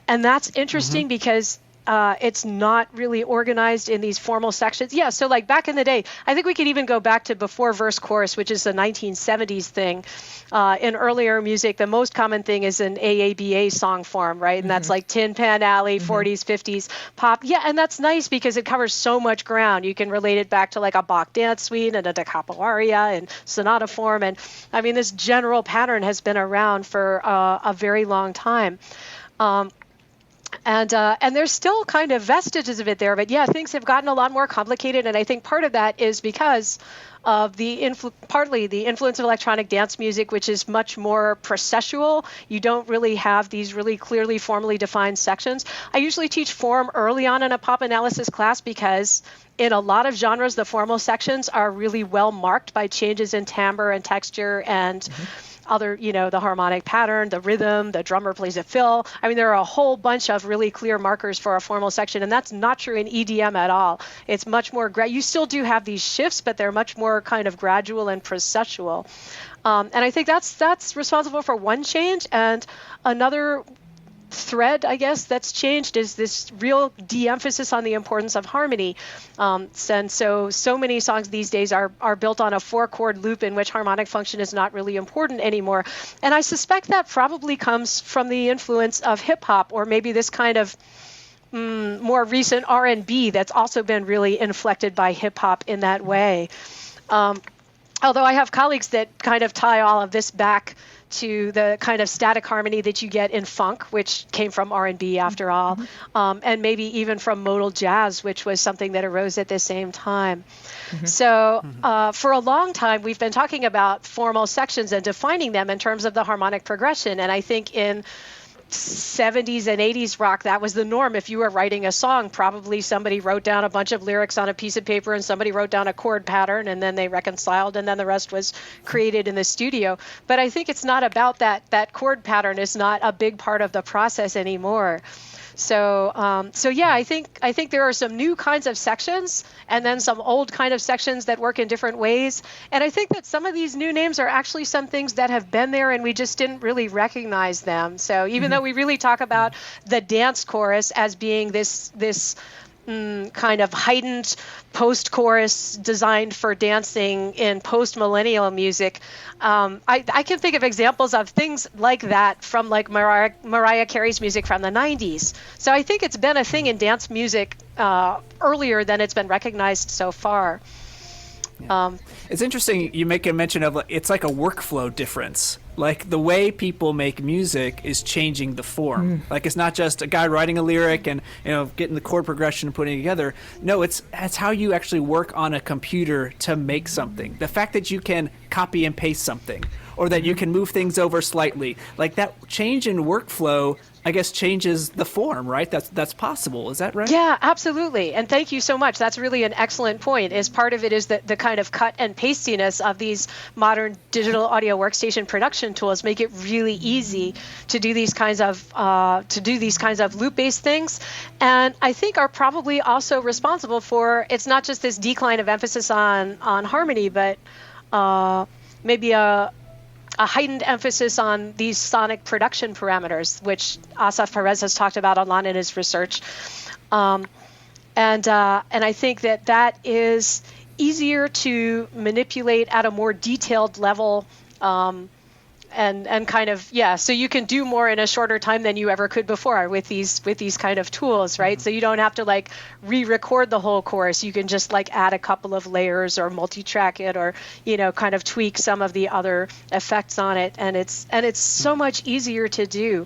And that's interesting because it's not really organized in these formal sections. Yeah, so like back in the day, I think we could even go back to before verse chorus, which is the 1970s thing. In earlier music, the most common thing is an AABA song form, right? And that's like Tin Pan Alley, 40s, 50s pop. Yeah, and that's nice because it covers so much ground. You can relate it back to like a Bach dance suite and a da capo aria and sonata form. And I mean, this general pattern has been around for a very long time. And there's still kind of vestiges of it there, but yeah, things have gotten a lot more complicated, and I think part of that is because of partly the influence of electronic dance music, which is much more processual. You don't really have these really clearly formally defined sections. I usually teach form early on in a pop analysis class because in a lot of genres, the formal sections are really well marked by changes in timbre and texture and other, the harmonic pattern, the rhythm, the drummer plays a fill. I mean, there are a whole bunch of really clear markers for a formal section, and that's not true in EDM at all. It's much more, you still do have these shifts, but they're much more kind of gradual and processual. And I think that's responsible for one change. And another thread, I guess, that's changed is this real de-emphasis on the importance of harmony. And so many songs these days are built on a 4-chord loop in which harmonic function is not really important anymore. And I suspect that probably comes from the influence of hip hop, or maybe this kind of more recent R&B that's also been really inflected by hip hop in that way. Although I have colleagues that kind of tie all of this back to the kind of static harmony that you get in funk, which came from R&B after all, and maybe even from modal jazz, which was something that arose at the same time. So for a long time, we've been talking about formal sections and defining them in terms of the harmonic progression. And I think in 70s and 80s rock, that was the norm. If you were writing a song, probably somebody wrote down a bunch of lyrics on a piece of paper and somebody wrote down a chord pattern, and then they reconciled, and then the rest was created in the studio. But I think it's not about that. That chord pattern is not a big part of the process anymore. So yeah, I think there are some new kinds of sections and then some old kind of sections that work in different ways. And I think that some of these new names are actually some things that have been there and we just didn't really recognize them. So even though we really talk about the dance chorus as being this kind of heightened post-chorus designed for dancing in post-millennial music, I can think of examples of things like that from like Mariah Carey's music from the 90s. So I think it's been a thing in dance music earlier than it's been recognized so far. Yeah. It's interesting you make a mention of it's like a workflow difference. Like the way people make music is changing the form. Like it's not just a guy writing a lyric and getting the chord progression and putting it together. No, it's how you actually work on a computer to make something. The fact that you can copy and paste something, or that you can move things over slightly, like that change in workflow I guess, changes the form, right? That's possible. Is that right? Yeah, absolutely. And thank you so much. That's really an excellent point. Is part of it is that the kind of cut and pastiness of these modern digital audio workstation production tools make it really easy to do these kinds of loop-based things, and I think are probably also responsible for, it's not just this decline of emphasis on harmony, but maybe a heightened emphasis on these sonic production parameters, which Asaf Perez has talked about a lot in his research. And I think that is easier to manipulate at a more detailed level, and kind of, so you can do more in a shorter time than you ever could before with these kind of tools, right? Mm-hmm. So you don't have to like re-record the whole course. You can just like add a couple of layers or multi-track it, or kind of tweak some of the other effects on it, and it's so much easier to do.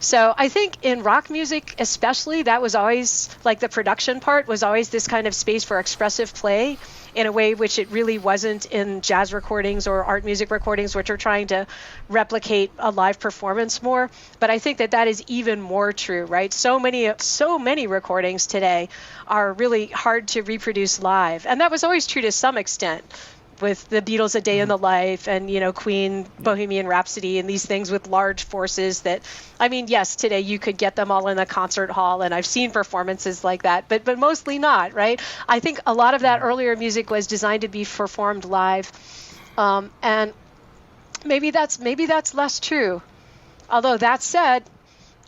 So I think in rock music especially, that was always like the production part was always this kind of space for expressive play in a way which it really wasn't in jazz recordings or art music recordings, which are trying to replicate a live performance more. But I think that is even more true, right? So many recordings today are really hard to reproduce live. And that was always true to some extent with the Beatles' A Day in the Life and, Queen, Bohemian Rhapsody, and these things with large forces that, yes, today you could get them all in a concert hall, and I've seen performances like that, but mostly not, right? I think a lot of that earlier music was designed to be performed live, and maybe that's less true. Although that said,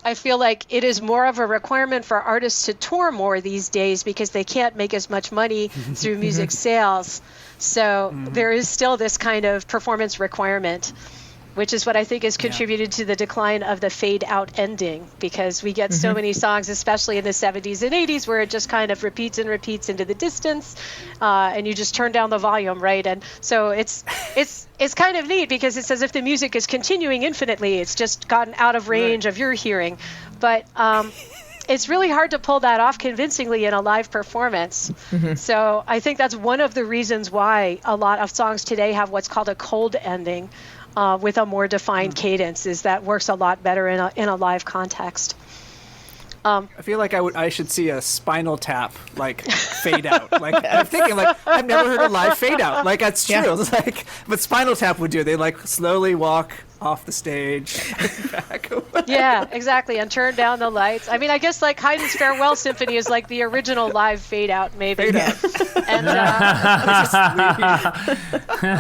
I feel like it is more of a requirement for artists to tour more these days because they can't make as much money through music sales. So there is still this kind of performance requirement, which is what I think has contributed to the decline of the fade out ending, because we get so many songs, especially in the 70s and 80s, where it just kind of repeats and repeats into the distance, and you just turn down the volume, right? And so it's kind of neat because it's as if the music is continuing infinitely. It's just gotten out of range of your hearing. But it's really hard to pull that off convincingly in a live performance. So I think that's one of the reasons why a lot of songs today have what's called a cold ending, with a more defined cadence, is that works a lot better in a live context. I feel like I should see a Spinal Tap like fade out. Like I'm thinking like I've never heard a live fade out. Like that's true. Yeah. It's like, but Spinal Tap would do it. They like slowly walk off the stage, back away. Yeah, exactly, and turn down the lights. I guess like Haydn's Farewell Symphony is like the original live fade out, maybe. Fade out. And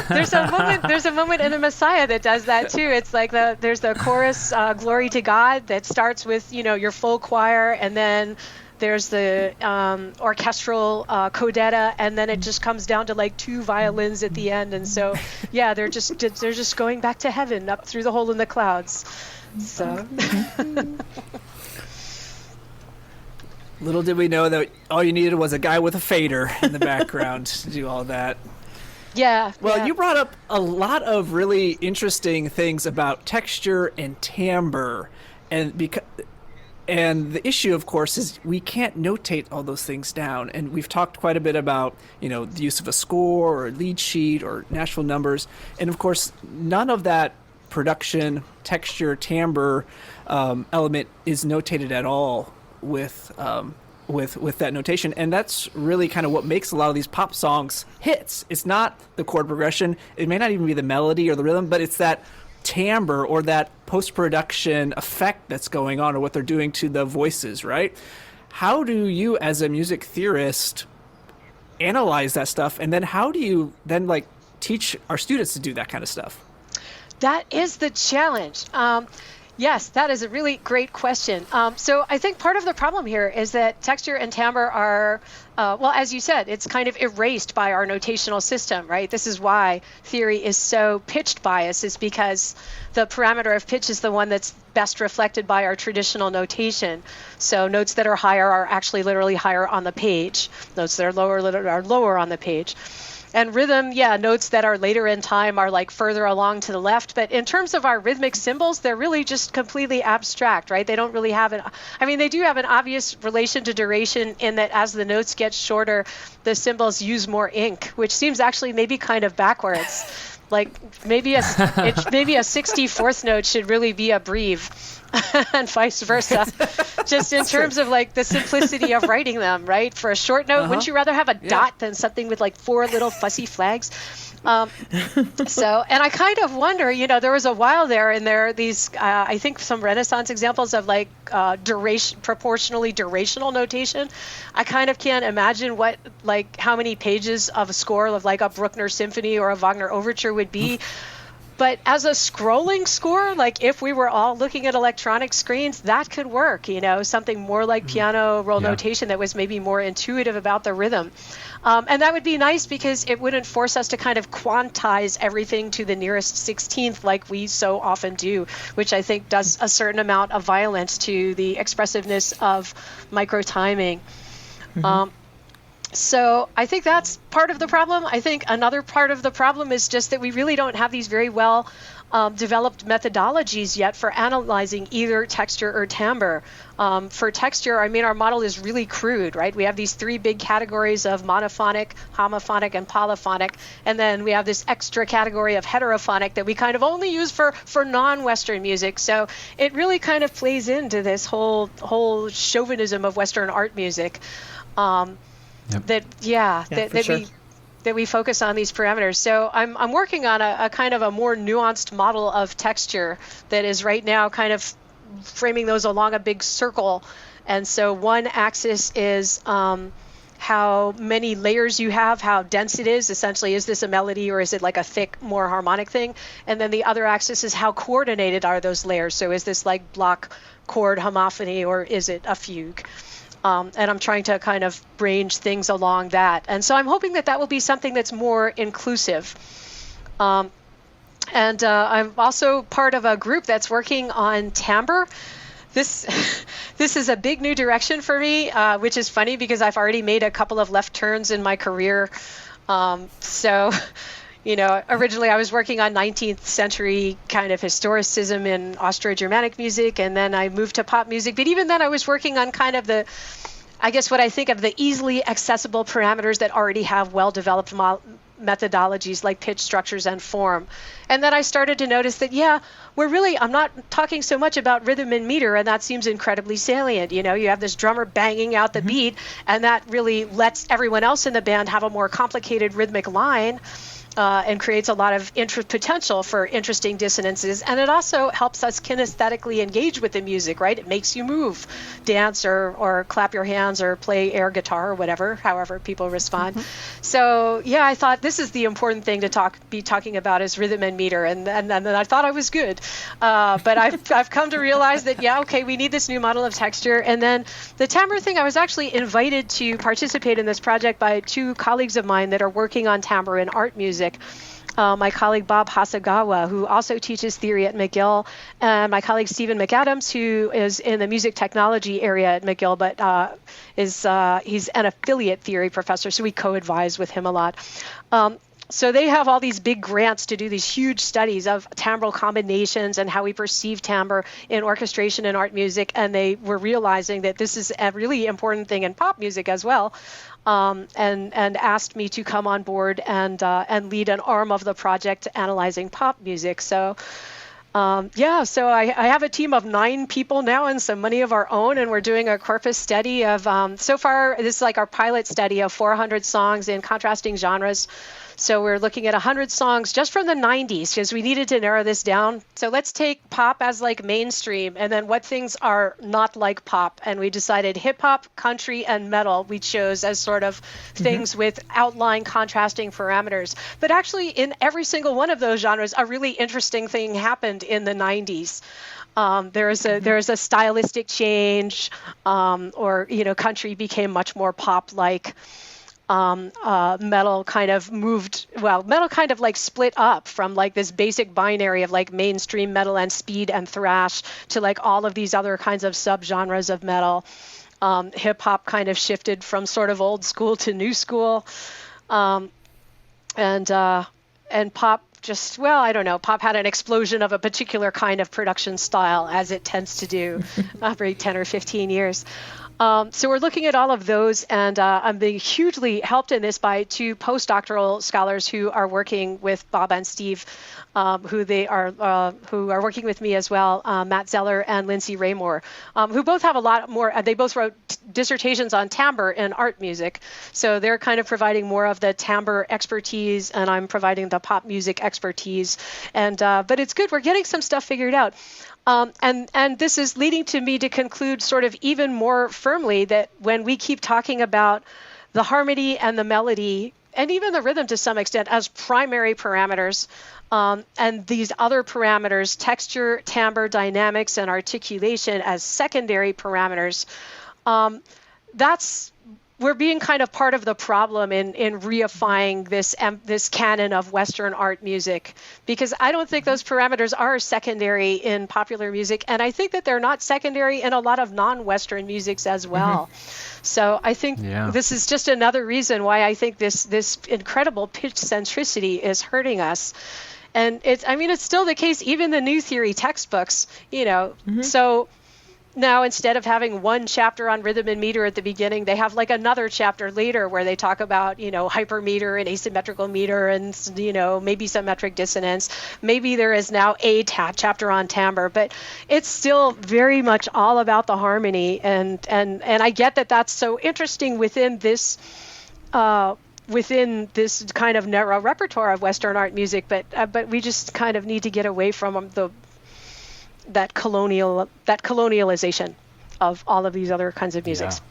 there's a moment in the Messiah that does that too. It's like there's the chorus, Glory to God, that starts with your full choir, and then there's the orchestral codetta, and then it just comes down to like two violins at the end, and so they're just going back to heaven up through the hole in the clouds. So little did we know that all you needed was a guy with a fader in the background to do all that. Yeah. Well, you brought up a lot of really interesting things about texture and timbre, and the issue, of course, is we can't notate all those things down. And we've talked quite a bit about, the use of a score or a lead sheet or Nashville numbers. And of course, none of that production, texture, timbre element is notated at all with that notation. And that's really kind of what makes a lot of these pop songs hits. It's not the chord progression. It may not even be the melody or the rhythm, but it's that timbre or that post-production effect that's going on, or what they're doing to the voices, right? How do you, as a music theorist, analyze that stuff, and then how do you then like teach our students to do that kind of stuff? That is the challenge. Yes, that is a really great question. So I think part of the problem here is that texture and timbre are, as you said, it's kind of erased by our notational system, right? This is why theory is so pitched biased, is because the parameter of pitch is the one that's best reflected by our traditional notation. So notes that are higher are actually literally higher on the page. Notes that are lower are lower on the page. And rhythm, notes that are later in time are like further along to the left. But in terms of our rhythmic symbols, they're really just completely abstract, right? They don't really have they do have an obvious relation to duration in that as the notes get shorter, the symbols use more ink, which seems actually maybe kind of backwards. Like maybe a 64th note should really be a breve, and vice versa. Just in terms of like the simplicity of writing them, right? For a short note, wouldn't you rather have a dot than something with like 4 little fussy flags? So, and I kind of wonder, there was a while there, and there are these, I think, some Renaissance examples of like proportionally durational notation. I kind of can't imagine how many pages of a score of like a Bruckner symphony or a Wagner overture would be. But as a scrolling score, like if we were all looking at electronic screens, that could work, something more like piano roll notation that was maybe more intuitive about the rhythm. And that would be nice because it wouldn't force us to kind of quantize everything to the nearest 16th like we so often do, which I think does a certain amount of violence to the expressiveness of micro-timing. So I think that's part of the problem. I think another part of the problem is just that we really don't have these very well developed methodologies yet for analyzing either texture or timbre. For texture, I mean, our model is really crude, right? We have these 3 big categories of monophonic, homophonic, and polyphonic. And then we have this extra category of heterophonic that we kind of only use for non-Western music. So it really kind of plays into this whole chauvinism of Western art music. That we focus on these parameters. So I'm working on a kind of a more nuanced model of texture that is right now kind of framing those along a big circle. And so one axis is how many layers you have, how dense it is. Essentially, is this a melody or is it like a thick, more harmonic thing? And then the other axis is how coordinated are those layers. So is this like block chord homophony or is it a fugue? And I'm trying to kind of range things along that. And so I'm hoping that will be something that's more inclusive. And I'm also part of a group that's working on timbre. This is a big new direction for me, which is funny because I've already made a couple of left turns in my career. Originally I was working on 19th century kind of historicism in Austro-Germanic music, and then I moved to pop music. But even then I was working on kind of what I think of the easily accessible parameters that already have well-developed methodologies like pitch, structures, and form. And then I started to notice that, I'm not talking so much about rhythm and meter, and that seems incredibly salient. You have this drummer banging out the beat, and that really lets everyone else in the band have a more complicated rhythmic line. And creates a lot of potential for interesting dissonances. And it also helps us kinesthetically engage with the music, right? It makes you move, dance or clap your hands or play air guitar or whatever, however people respond. So, I thought this is the important thing to be talking about is rhythm and meter. And then I thought I was good. But I've come to realize that, we need this new model of texture. And then the timbre thing, I was actually invited to participate in this project by 2 colleagues of mine that are working on timbre in art music. My colleague Bob Hasegawa, who also teaches theory at McGill, and my colleague Stephen McAdams, who is in the music technology area at McGill, but he's an affiliate theory professor, so we co-advise with him a lot. So they have all these big grants to do these huge studies of timbral combinations and how we perceive timbre in orchestration and art music, and they were realizing that this is a really important thing in pop music as well. And asked me to come on board and lead an arm of the project analyzing pop music. So, so I have a team of 9 people now and some money of our own, and we're doing a corpus study of, so far, this is like our pilot study of 400 songs in contrasting genres. So we're looking at 100 songs just from the 90s because we needed to narrow this down. So let's take pop as like mainstream and then what things are not like pop. And we decided hip hop, country, and metal we chose as sort of things with outlying contrasting parameters. But actually in every single one of those genres, a really interesting thing happened in the 90s. There's a stylistic change, country became much more pop-like. Metal kind of like split up from like this basic binary of like mainstream metal and speed and thrash to like all of these other kinds of subgenres of metal. Hip hop kind of shifted from sort of old school to new school. And pop pop had an explosion of a particular kind of production style as it tends to do every 10 or 15 years. So we're looking at all of those, and I'm being hugely helped in this by two postdoctoral scholars who are working with Bob and Steve, who are working with me as well, Matt Zeller and Lindsay Raymore, who both have a lot more. They both wrote dissertations on timbre in art music, so they're kind of providing more of the timbre expertise, and I'm providing the pop music expertise. And but it's good. We're getting some stuff figured out. And this is leading to me to conclude sort of even more firmly that when we keep talking about the harmony and the melody and even the rhythm to some extent as primary parameters, and these other parameters, texture, timbre, dynamics, and articulation as secondary parameters, we're being kind of part of the problem in reifying this canon of Western art music, because I don't think those parameters are secondary in popular music, and I think that they're not secondary in a lot of non-Western musics as well. So I think this is just another reason why I think this incredible pitch centricity is hurting us. And it's still the case, even the new theory textbooks, so now instead of having one chapter on rhythm and meter at the beginning, they have like another chapter later where they talk about, hypermeter and asymmetrical meter and, maybe symmetric dissonance. Maybe there is now a chapter on timbre, but it's still very much all about the harmony. And I get that that's so interesting within this kind of narrow repertoire of Western art music, but we just kind of need to get away from that colonialization of all of these other kinds of musics.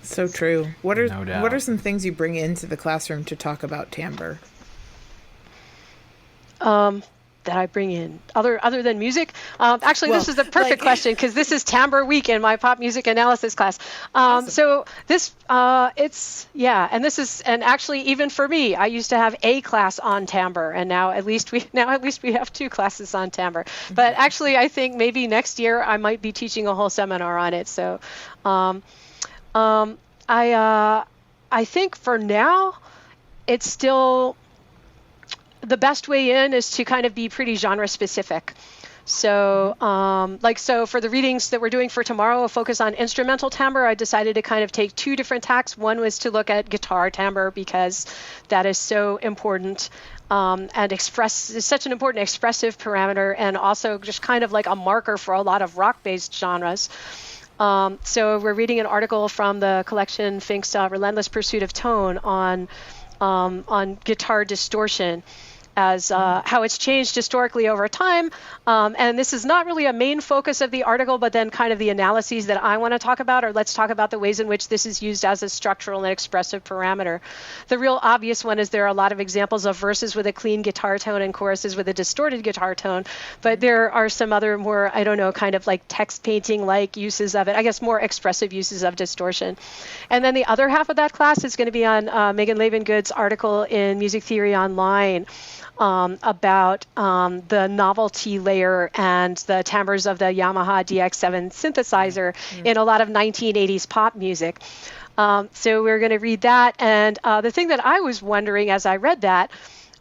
So true. What are some things you bring into the classroom to talk about timbre? That I bring in other than music? This is the perfect question, because this is timbre week in my pop music analysis class. Awesome. So this and actually even for me, I used to have a class on timbre, and now at least we have two classes on timbre. But actually, I think maybe next year I might be teaching a whole seminar on it. So I think for now it's still. The best way in is to kind of be pretty genre specific. So for the readings that we're doing for tomorrow, a focus on instrumental timbre, I decided to kind of take two different tacks. One was to look at guitar timbre, because that is so important and is such an important expressive parameter, and also just kind of like a marker for a lot of rock-based genres. So we're reading an article from the collection Fink's Relentless Pursuit of Tone on guitar distortion, as how it's changed historically over time. And this is not really a main focus of the article, but then kind of the analyses that I want to talk about, or let's talk about the ways in which this is used as a structural and expressive parameter. The real obvious one is there are a lot of examples of verses with a clean guitar tone and choruses with a distorted guitar tone, but there are some other more, kind of like text painting-like uses of it, I guess more expressive uses of distortion. And then the other half of that class is going to be on Megan Levengood's article in Music Theory Online, about the novelty layer and the timbres of the Yamaha DX7 synthesizer in a lot of 1980s pop music. So we're going to read that. And the thing that I was wondering as I read that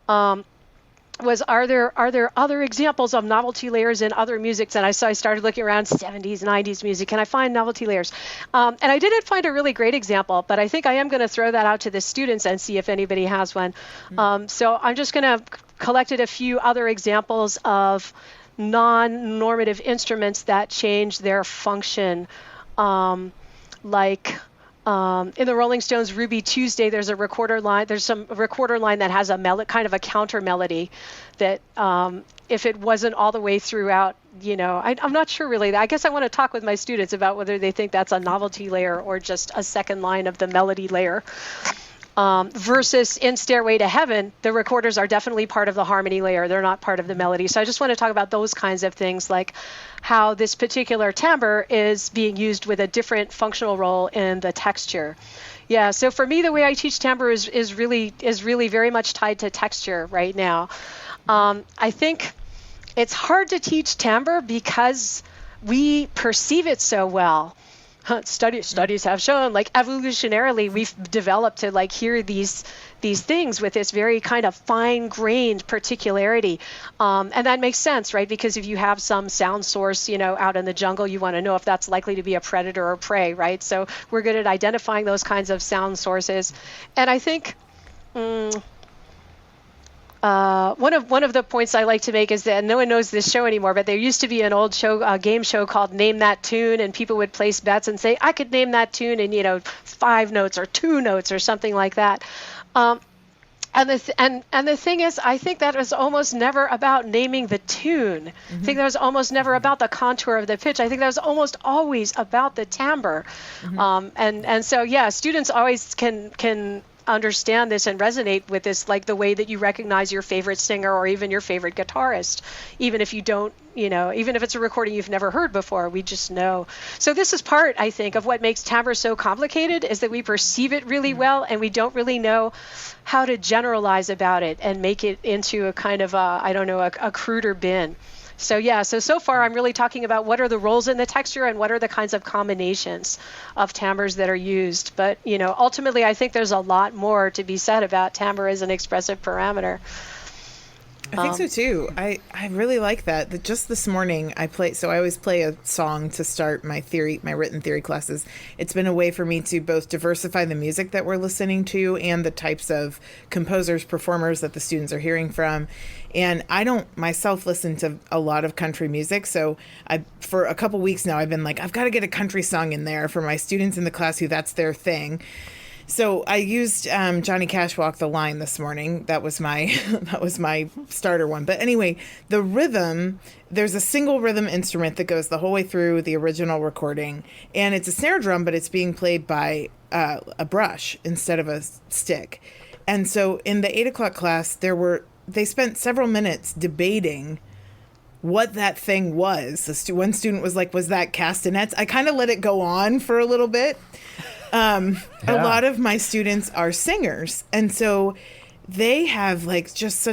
was, are there other examples of novelty layers in other musics? And I started looking around 70s, 90s music. Can I find novelty layers? And I didn't find a really great example, but I think I am going to throw that out to the students and see if anybody has one. So I'm just going to collected a few other examples of non-normative instruments that change their function, like in the Rolling Stones' Ruby Tuesday, there's a recorder line. There's some recorder line that has kind of a counter melody that, if it wasn't all the way throughout, I'm not sure really. I guess I want to talk with my students about whether they think that's a novelty layer or just a second line of the melody layer. Versus in Stairway to Heaven, the recorders are definitely part of the harmony layer. They're not part of the melody. So I just want to talk about those kinds of things, like how this particular timbre is being used with a different functional role in the texture. Yeah, so for me, the way I teach timbre is really very much tied to texture right now. I think it's hard to teach timbre because we perceive it so well. Studies have shown, like, evolutionarily we've developed to like hear these these things with this very kind of fine-grained particularity. And that makes sense, right? Because if you have some sound source, out in the jungle, you want to know if that's likely to be a predator or prey, right? So we're good at identifying those kinds of sound sources. And I think one of the points I like to make is that no one knows this show anymore, but there used to be an old show, game show called Name That Tune, and people would place bets and say, I could name that tune in 5 notes or 2 notes or something like that. And the thing is, I think that was almost never about naming the tune. I think that was almost never about the contour of the pitch. I think that was almost always about the timbre. And so, yeah, students always can understand this and resonate with this, like the way that you recognize your favorite singer or even your favorite guitarist, even if you don't, even if it's a recording you've never heard before, we just know. So this is part, I think, of what makes timbre so complicated, is that we perceive it really well and we don't really know how to generalize about it and make it into a kind of a cruder bin. So far I'm really talking about what are the roles in the texture and what are the kinds of combinations of timbres that are used. But, ultimately I think there's a lot more to be said about timbre as an expressive parameter. I think so too. I really like that. Just this morning I always play a song to start my written theory classes. It's been a way for me to both diversify the music that we're listening to and the types of composers, performers that the students are hearing from. And I don't myself listen to a lot of country music. So for a couple weeks now, I've been like, I've got to get a country song in there for my students in the class who that's their thing. So I used Johnny Cash Walk the Line this morning. That was my starter one. But anyway, the rhythm, there's a single rhythm instrument that goes the whole way through the original recording. And it's a snare drum, but it's being played by a brush instead of a stick. And so in the 8 o'clock class, they spent several minutes debating what that thing was. One student was like, was that castanets? I kind of let it go on for a little bit. A lot of my students are singers, and so they have just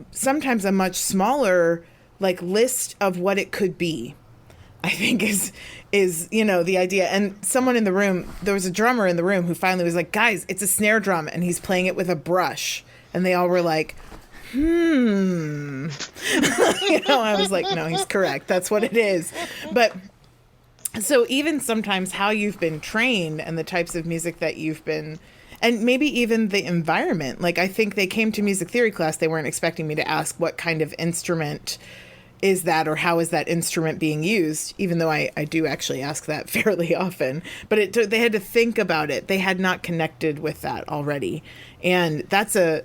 sometimes a much smaller list of what it could be, I think is the idea. And someone in the room, there was a drummer in the room who finally was like, guys, it's a snare drum and he's playing it with a brush. And they all were like, I was like, no, he's correct. That's what it is. But so even sometimes how you've been trained and the types of music that you've been, and maybe even the environment. I think they came to music theory class, they weren't expecting me to ask what kind of instrument is that or how is that instrument being used, even though I do actually ask that fairly often. But they had to think about it. They had not connected with that already. And that's an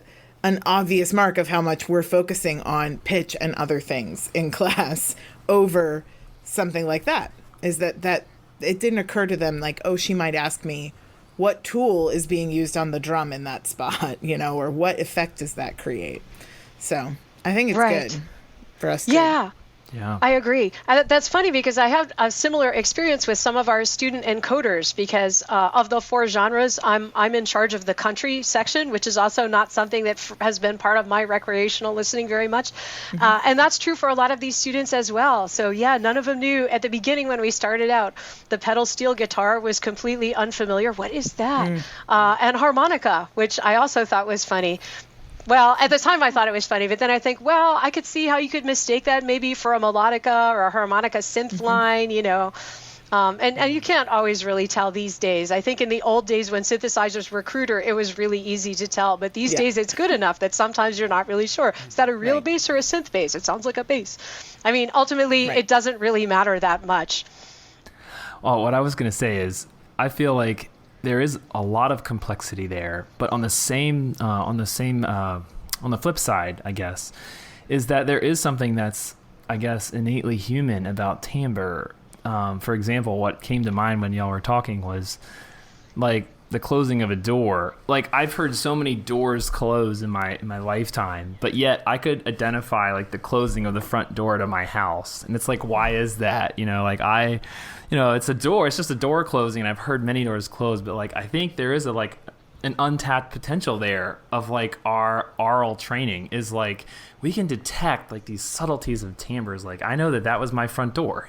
obvious mark of how much we're focusing on pitch and other things in class over something like that. Is that it didn't occur to them she might ask me what tool is being used on the drum in that spot, or what effect does that create? So I think it's good for us to... Yeah, I agree. That's funny because I have a similar experience with some of our student encoders because of the 4 genres, I'm in charge of the country section, which is also not something that has been part of my recreational listening very much. And that's true for a lot of these students as well. So none of them knew at the beginning when we started out, the pedal steel guitar was completely unfamiliar. What is that? And harmonica, which I also thought was funny. Well, at the time I thought it was funny, but then I think, I could see how you could mistake that maybe for a melodica or a harmonica synth line, and you can't always really tell these days. I think in the old days when synthesizers were cruder, it was really easy to tell. But these days it's good enough that sometimes you're not really sure. Is that a real bass or a synth bass? It sounds like a bass. I mean, ultimately, it doesn't really matter that much. Well, what I was going to say is I feel like there is a lot of complexity there, but on the flip side, I guess, is that there is something that's, I guess, innately human about timbre. For example, what came to mind when y'all were talking was the closing of a door. I've heard so many doors close in my lifetime, but yet I could identify the closing of the front door to my house, and it's why is that? It's a door. It's just a door closing, and I've heard many doors close, but I think there is an untapped potential there of our aural training is we can detect these subtleties of timbres. I know that was my front door,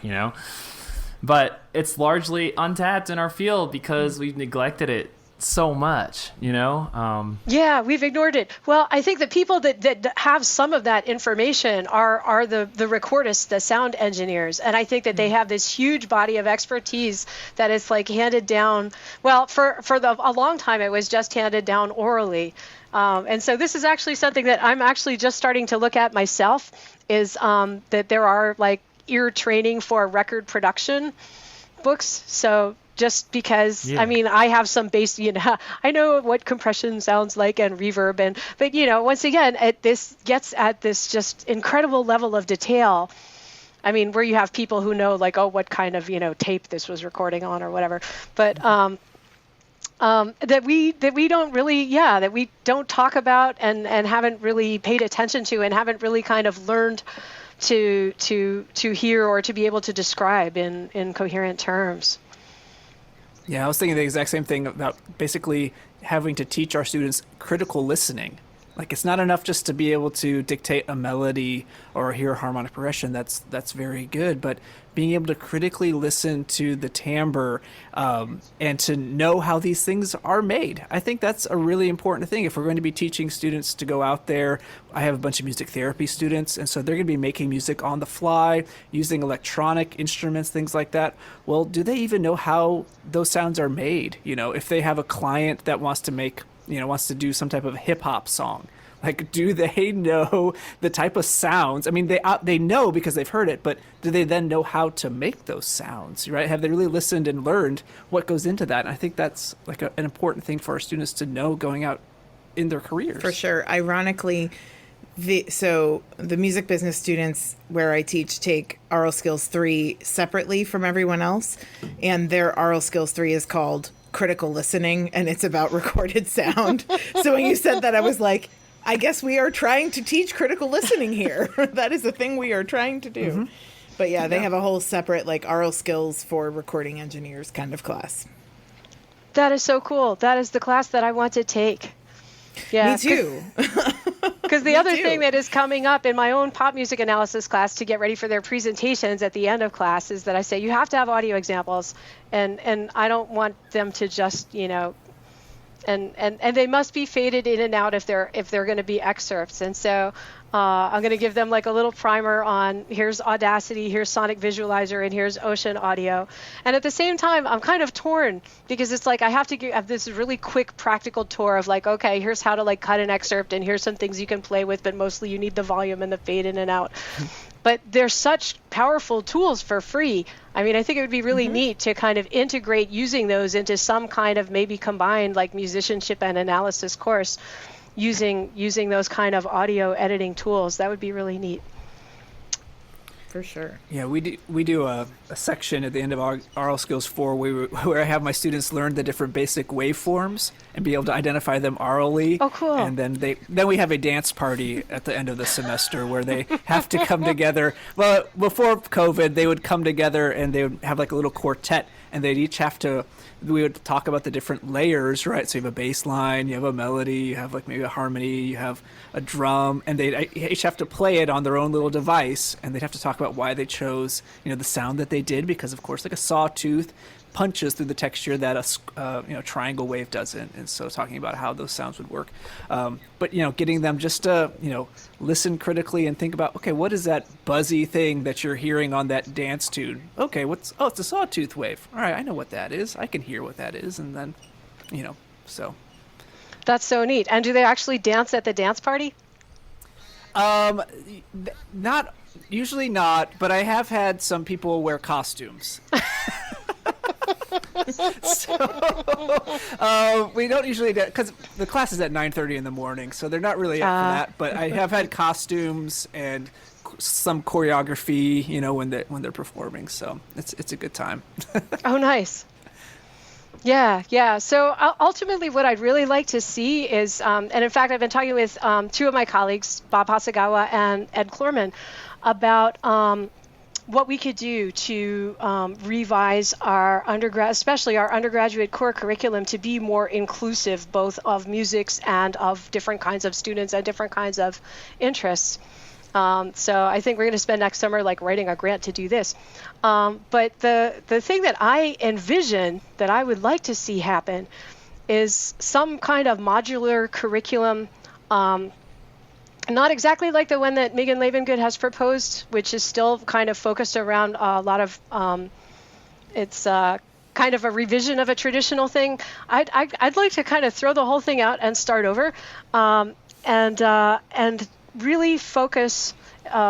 but it's largely untapped in our field because we've neglected it so much, Yeah, we've ignored it. Well, I think the people that have some of that information are the recordists, the sound engineers. And I think that they have this huge body of expertise that is like handed down. Well, for a long time, it was just handed down orally. And so this is actually something that I'm actually just starting to look at myself, is that there are like ear training for record production books. So just because, yeah. I mean, I have some base, I know what compression sounds like and reverb, but once again, this gets at this just incredible level of detail. I mean, where you have people who know like, oh, what kind of, tape this was recording on or whatever. But that we don't really, that we don't talk about and haven't really paid attention to and haven't really kind of learned to hear or to be able to describe in coherent terms. Yeah, I was thinking the exact same thing about basically having to teach our students critical listening. Like, it's not enough just to be able to dictate a melody or hear a harmonic progression. That's very good, but being able to critically listen to the timbre and to know how these things are made. I think that's a really important thing. If we're going to be teaching students to go out there, I have a bunch of music therapy students, and so they're going to be making music on the fly, using electronic instruments, things like that. Well, do they even know how those sounds are made? If they have a client that wants to make wants to do some type of hip hop song. Like, do they know the type of sounds? I mean, they know because they've heard it, but do they then know how to make those sounds, right? Have they really listened and learned what goes into that? And I think that's like an important thing for our students to know going out in their careers. For sure. Ironically, the music business students where I teach take Aural Skills 3 separately from everyone else, and their Aural Skills 3 is called Critical Listening, and it's about recorded sound. So when you said that, I was like, I guess we are trying to teach critical listening here. That is a thing we are trying to do. Mm-hmm. But yeah, they have a whole separate like Aural Skills for recording engineers kind of class. That is so cool. That is the class that I want to take. Yeah, me too. Because the other thing that is coming up in my own pop music analysis class to get ready for their presentations at the end of class is that I say you have to have audio examples, and I don't want them to just and they must be faded in and out if they're going to be excerpts. And so I'm going to give them like a little primer on here's Audacity, here's Sonic Visualizer, and here's Ocean Audio. And at the same time, I'm kind of torn because it's like I have to have this really quick practical tour of like, okay, here's how to like cut an excerpt, and here's some things you can play with, but mostly you need the volume and the fade in and out. But they're such powerful tools for free. I mean, I think it would be really neat to kind of integrate using those into some kind of maybe combined like musicianship and analysis course using those kind of audio editing tools. That would be really neat. For sure. Yeah, we do a section at the end of Aural Skills 4 where I have my students learn the different basic waveforms and be able to identify them aurally. Oh, cool. And then we have a dance party at the end of the semester where they have to come together. Well, before COVID, they would come together and they would have like a little quartet, and they'd each have to, we would talk about the different layers, right? So you have a bass line, you have a melody, you have like maybe a harmony, you have a drum, and they each have to play it on their own little device, and they'd have to talk about why they chose, the sound that they did, because of course, like a sawtooth punches through the texture that a triangle wave doesn't, and so talking about how those sounds would work. But getting them just to listen critically and think about, okay, what is that buzzy thing that you're hearing on that dance tune? Okay, it's a sawtooth wave. All right, I know what that is. I can hear what that is, and then so. That's so neat. And do they actually dance at the dance party? Not usually not, but I have had some people wear costumes. So we don't usually, because the class is at 9:30 in the morning, so they're not really up for that. But I have had costumes and some choreography, when they're performing. So it's a good time. Oh, nice. Yeah. So ultimately, what I'd really like to see is, and in fact, I've been talking with two of my colleagues, Bob Hasagawa and Ed Klorman, about what we could do to revise our especially our undergraduate core curriculum to be more inclusive, both of musics and of different kinds of students and different kinds of interests. So I think we're going to spend next summer like writing a grant to do this. But the thing that I envision that I would like to see happen is some kind of modular curriculum, not exactly like the one that Megan Levengood has proposed, which is still kind of focused around a lot of, it's kind of a revision of a traditional thing. I'd like to kind of throw the whole thing out and start over, and really focus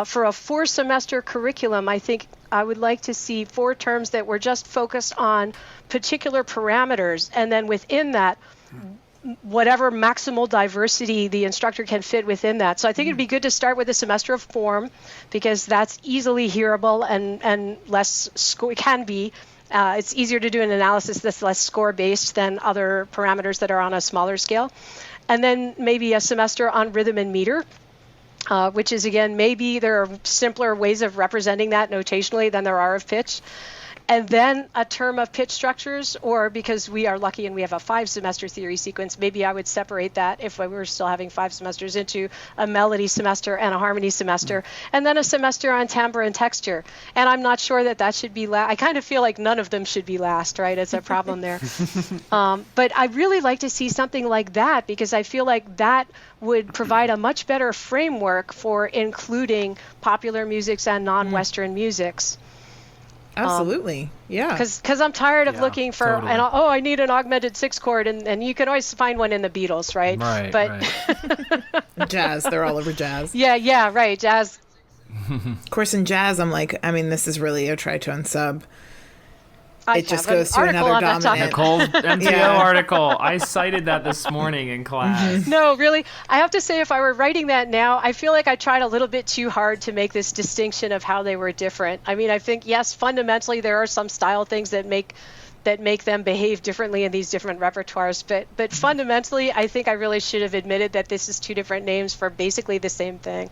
for a 4-semester curriculum. I think I would like to see 4 terms that were just focused on particular parameters, and then within that, whatever maximal diversity the instructor can fit within that. So I think it'd be good to start with a semester of form, because that's easily hearable and less it can be. It's easier to do an analysis that's less score-based than other parameters that are on a smaller scale. And then maybe a semester on rhythm and meter, which is, again, maybe there are simpler ways of representing that notationally than there are of pitch. And then a term of pitch structures, or because we are lucky and we have a 5-semester theory sequence, maybe I would separate that, if we were still having 5 semesters, into a melody semester and a harmony semester, and then a semester on timbre and texture. And I'm not sure that should be last. I kind of feel like none of them should be last, right? It's a problem there. But I'd really like to see something like that, because I feel like that would provide a much better framework for including popular musics and non-Western musics. Absolutely. Yeah. Because I'm tired of looking for, totally. I need an augmented 6 chord, and you can always find one in the Beatles, right? Right. But jazz, they're all over jazz. Yeah, right. Jazz. Of course, in jazz, I'm like, this is really a tritone sub. It just goes to another dominant. Nicole's MTO article. I cited that this morning in class. No, really. I have to say, if I were writing that now, I feel like I tried a little bit too hard to make this distinction of how they were different. I think, yes, fundamentally there are some style things that make them behave differently in these different repertoires. But fundamentally, I think I really should have admitted that this is 2 different names for basically the same thing.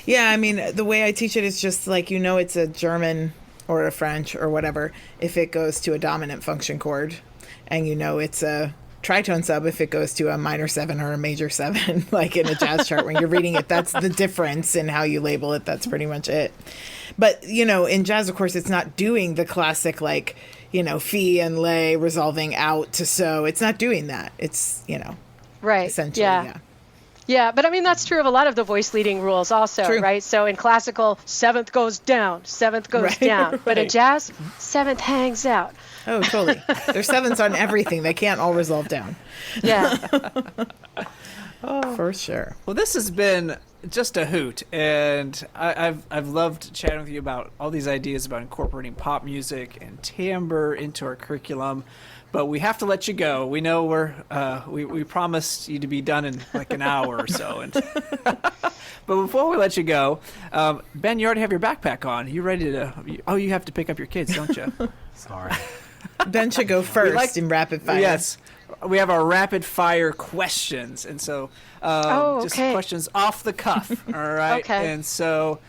Yeah, the way I teach it is just like, it's a German or a French or whatever if it goes to a dominant function chord, and it's a tritone sub if it goes to a minor 7 or a major 7, like in a jazz chart when you're reading it. That's the difference in how you label it. That's pretty much it. But in jazz, of course, it's not doing the classic like fi and lay resolving out to so. It's not doing that. It's right, essentially Yeah, but that's true of a lot of the voice leading rules also, true. Right? So in classical, 7th goes down, 7th goes down. Right. But in jazz, 7th hangs out. Oh, totally. There's 7ths on everything. They can't all resolve down. Yeah. For sure. Well, this has been just a hoot, and I've loved chatting with you about all these ideas about incorporating pop music and timbre into our curriculum. But we have to let you go. We know we promised you to be done in like an hour or so. But before we let you go, Ben, you already have your backpack on. You ready to? You have to pick up your kids, don't you? Sorry. Ben should go first in rapid fire. Yes, we have our rapid fire questions, and so just questions off the cuff. All right. Okay. And so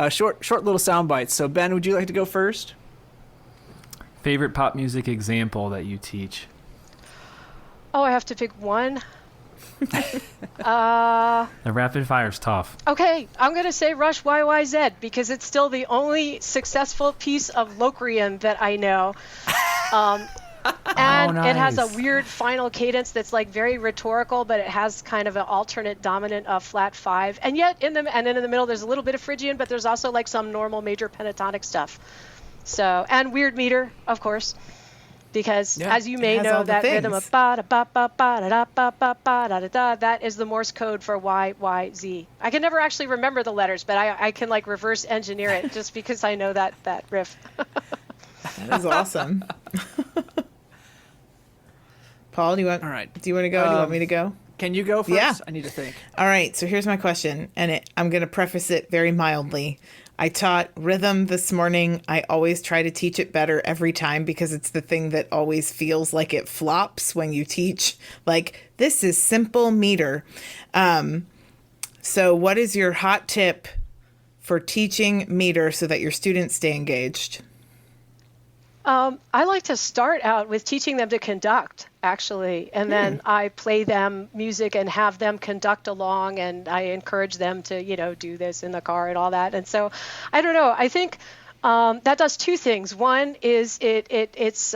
short little sound bites. So Ben, would you like to go first? Favorite pop music example that you teach? I have to pick one. The rapid fire's tough. Okay, I'm going to say Rush YYZ, because it's still the only successful piece of Locrian that I know. And nice. It has a weird final cadence that's like very rhetorical, but it has kind of an alternate dominant of flat 5. And yet in the middle there's a little bit of Phrygian, but there's also like some normal major pentatonic stuff. So, and weird meter, of course, because as you may know, that rhythm of ba da ba ba ba da da ba ba ba da da da, that is the Morse code for Y Y Z. I can never actually remember the letters, but I can like reverse engineer it just because I know that riff. That is awesome. Paul, do you want to go? Do you want me to go? Can you go first? Yeah. I need to think. All right. So here's my question, and I'm going to preface it very mildly. I taught rhythm this morning. I always try to teach it better every time because it's the thing that always feels like it flops when you teach. Like, this is simple meter. So what is your hot tip for teaching meter so that your students stay engaged? I like to start out with teaching them to conduct, actually, and then I play them music and have them conduct along, and I encourage them to, do this in the car and all that. And so, I don't know. I think that does 2 things. One is it's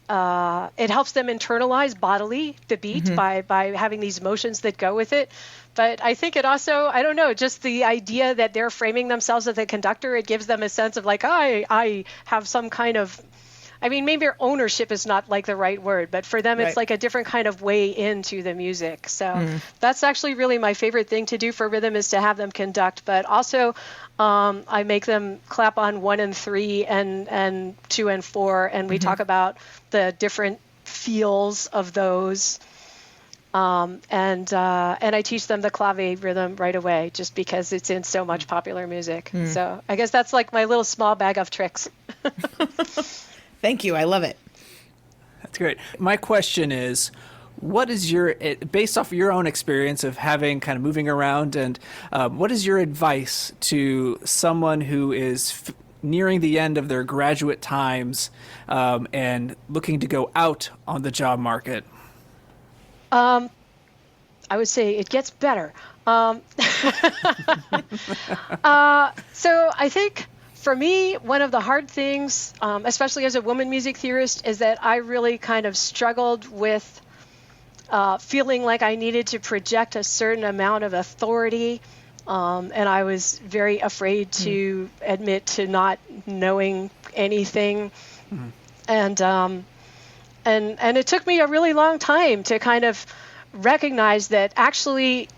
it helps them internalize bodily the beat by having these motions that go with it. But I think it also, I don't know, just the idea that they're framing themselves as a conductor, it gives them a sense of like, I have some kind of, I mean, maybe ownership is not like the right word, but for them, it's like a different kind of way into the music. So that's actually really my favorite thing to do for rhythm, is to have them conduct. But also, I make them clap on 1 and 3 and 2 and 4, and we talk about the different feels of those. And I teach them the clave rhythm right away, just because it's in so much popular music. So I guess that's like my little small bag of tricks. Thank you. I love it. That's great. My question is, what is your, based off of your own experience of having kind of moving around, and what is your advice to someone who is nearing the end of their graduate times and looking to go out on the job market? I would say it gets better. So I think for me, one of the hard things, especially as a woman music theorist, is that I really kind of struggled with feeling like I needed to project a certain amount of authority. And I was very afraid to admit to not knowing anything. And it took me a really long time to kind of recognize that actually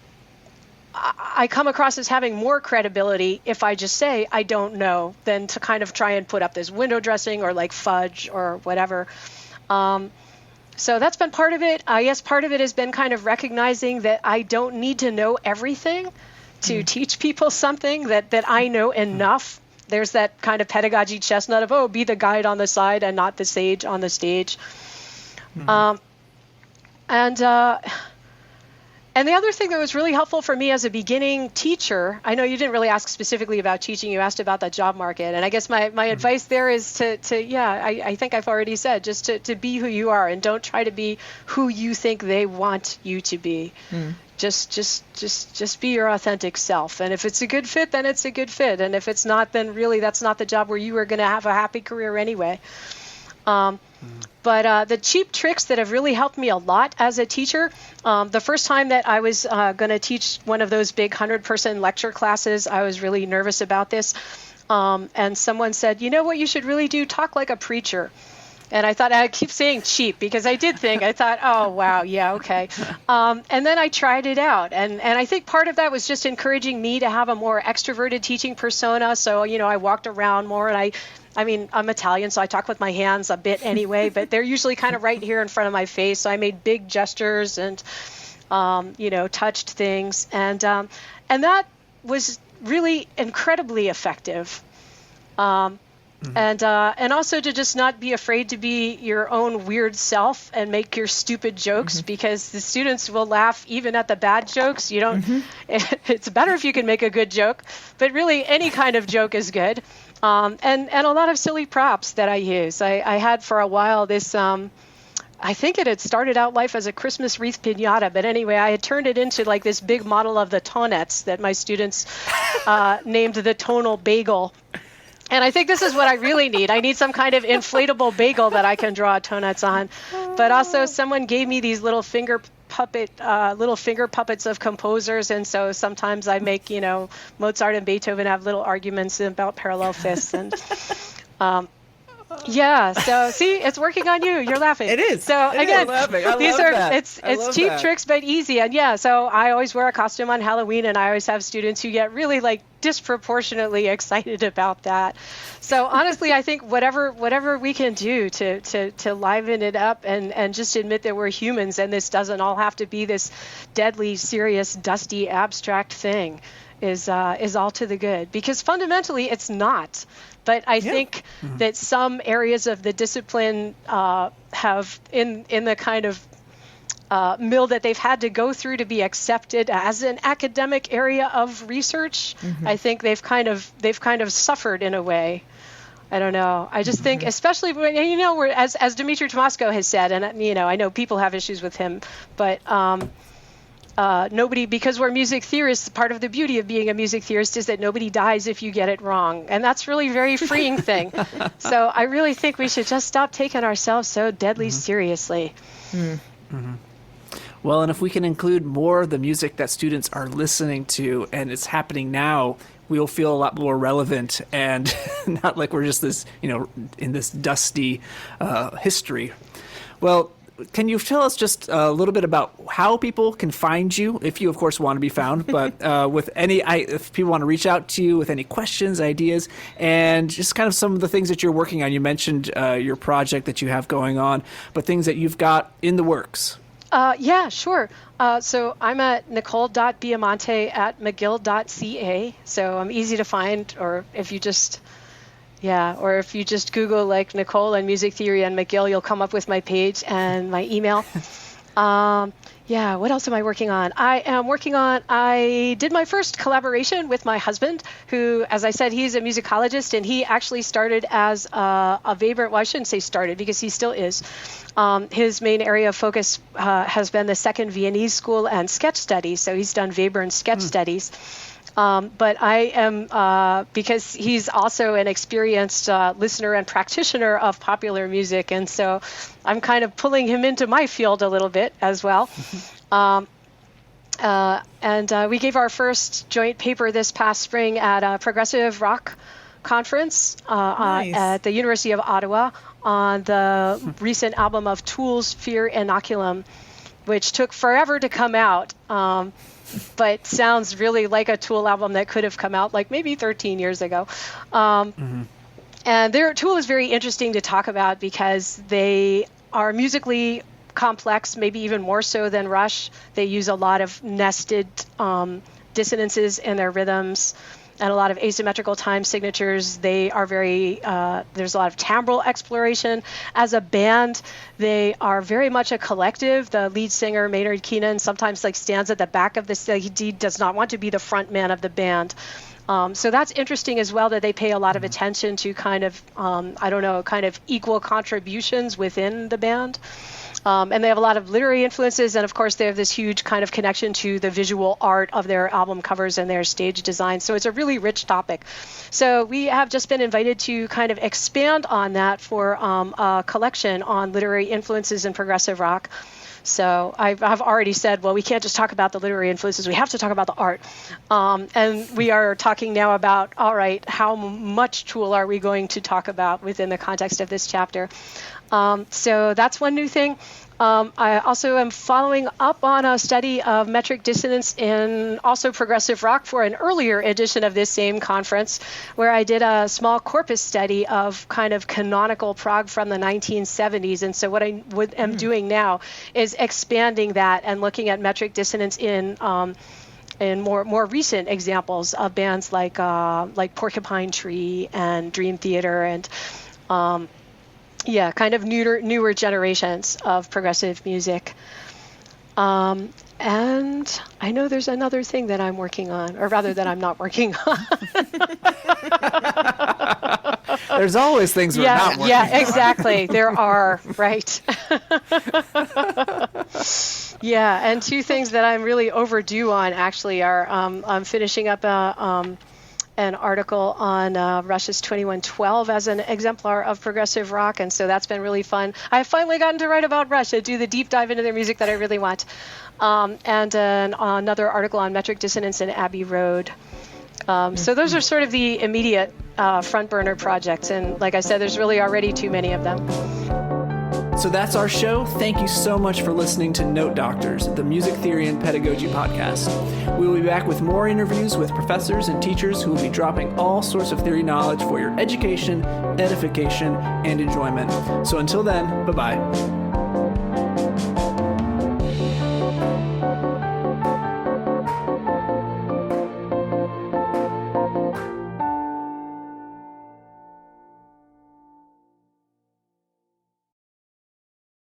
I come across as having more credibility if I just say I don't know, than to kind of try and put up this window dressing or like fudge or whatever. So that's been part of it. I guess part of it has been kind of recognizing that I don't need to know everything to teach people something, that I know enough. There's that kind of pedagogy chestnut of, be the guide on the side and not the sage on the stage. And the other thing that was really helpful for me as a beginning teacher, I know you didn't really ask specifically about teaching, you asked about the job market. And I guess my advice there is I think I've already said, just to be who you are and don't try to be who you think they want you to be. Just be your authentic self. And if it's a good fit, then it's a good fit. And if it's not, then really that's not the job where you are going to have a happy career anyway. But the cheap tricks that have really helped me a lot as a teacher, the first time that I was going to teach one of those big 100-person lecture classes, I was really nervous about this. And someone said, you know what you should really do? Talk like a preacher. And I thought, I keep saying cheap because I thought, oh, wow, yeah, okay. And then I tried it out. And I think part of that was just encouraging me to have a more extroverted teaching persona. So, I walked around more, and I mean, I'm Italian, so I talk with my hands a bit anyway, but they're usually kind of right here in front of my face. So I made big gestures and, touched things. And that was really incredibly effective. And also to just not be afraid to be your own weird self and make your stupid jokes, because the students will laugh even at the bad jokes. You don't. It's better if you can make a good joke, but really any kind of joke is good. And a lot of silly props that I use. I had for a while this. I think it had started out life as a Christmas wreath piñata, but anyway, I had turned it into like this big model of the tonettes that my students named the tonal bagel. And I think this is what I really need. I need some kind of inflatable bagel that I can draw tonettes on. But also someone gave me these little finger puppets of composers. And so sometimes I make, Mozart and Beethoven have little arguments about parallel fifths. And so see, it's working on you. You're laughing. It is. So again, these are it's cheap tricks, but easy. And so I always wear a costume on Halloween, and I always have students who get really like disproportionately excited about that. So honestly, I think whatever we can do to liven it up and just admit that we're humans, and this doesn't all have to be this deadly, serious, dusty, abstract thing, is all to the good. Because fundamentally, it's not. But I think that some areas of the discipline have, in the kind of mill that they've had to go through to be accepted as an academic area of research, I think they've kind of suffered in a way. I don't know. I just think, especially when, we're, as Dimitri Tomasko has said, and I know people have issues with him, but nobody, because we're music theorists, part of the beauty of being a music theorist is that nobody dies if you get it wrong. And that's really a very freeing thing. So I really think we should just stop taking ourselves so deadly seriously. Well, and if we can include more of the music that students are listening to and it's happening now, we'll feel a lot more relevant and not like we're just this, in this dusty history. Well, can you tell us just a little bit about how people can find you, if you, of course, want to be found, but if people want to reach out to you with any questions, ideas, and just kind of some of the things that you're working on. You mentioned your project that you have going on, but things that you've got in the works. Yeah, sure. So I'm at nicole.biamonte at McGill.ca. So I'm easy to find, or if you just Google like Nicole and music theory and McGill, you'll come up with my page and my email. What else am I working on? I did my first collaboration with my husband, who, as I said, he's a musicologist, and he actually started as a Weber, well, I shouldn't say started because he still is. His main area of focus has been the Second Viennese School and sketch studies, so he's done Weber and sketch studies. But I am, because he's also an experienced listener and practitioner of popular music, and so I'm kind of pulling him into my field a little bit as well. And we gave our first joint paper this past spring at a progressive rock conference at the University of Ottawa on the recent album of Tool's Fear Inoculum, which took forever to come out. But sounds really like a Tool album that could have come out like maybe 13 years ago. And their Tool is very interesting to talk about because they are musically complex, maybe even more so than Rush. They use a lot of nested dissonances in their rhythms and a lot of asymmetrical time signatures. They are very, there's a lot of timbral exploration. As a band, they are very much a collective. The lead singer, Maynard Keenan, sometimes stands at the back of the stage. He does not want to be the front man of the band. So that's interesting as well, that they pay a lot of attention to kind of equal contributions within the band. And they have a lot of literary influences, and of course they have this huge kind of connection to the visual art of their album covers and their stage design. So it's a really rich topic. So we have just been invited to kind of expand on that for a collection on literary influences in progressive rock. So I've already said, well, we can't just talk about the literary influences. We have to talk about the art. And we are talking now about, all right, how much Tool are we going to talk about within the context of this chapter? So that's one new thing. I also am following up on a study of metric dissonance in also progressive rock for an earlier edition of this same conference, where I did a small corpus study of kind of canonical prog from the 1970s. And so what I am doing now is expanding that and looking at metric dissonance in more recent examples of bands like Porcupine Tree and Dream Theater and kind of newer generations of progressive music. And I know there's another thing that I'm working on, or rather that I'm not working on. There's always things we're not working on. Yeah, exactly. There are, right. Yeah, and two things that I'm really overdue on actually are I'm finishing up an article on Rush's 2112 as an exemplar of progressive rock, and so that's been really fun. I've finally gotten to write about Rush, to do the deep dive into their music that I really want. And another article on metric dissonance in Abbey Road. So those are sort of the immediate front burner projects, and like I said, there's really already too many of them. So that's our show. Thank you so much for listening to Note Doctors, the Music Theory and Pedagogy podcast. We will be back with more interviews with professors and teachers who will be dropping all sorts of theory knowledge for your education, edification, and enjoyment. So until then, bye-bye.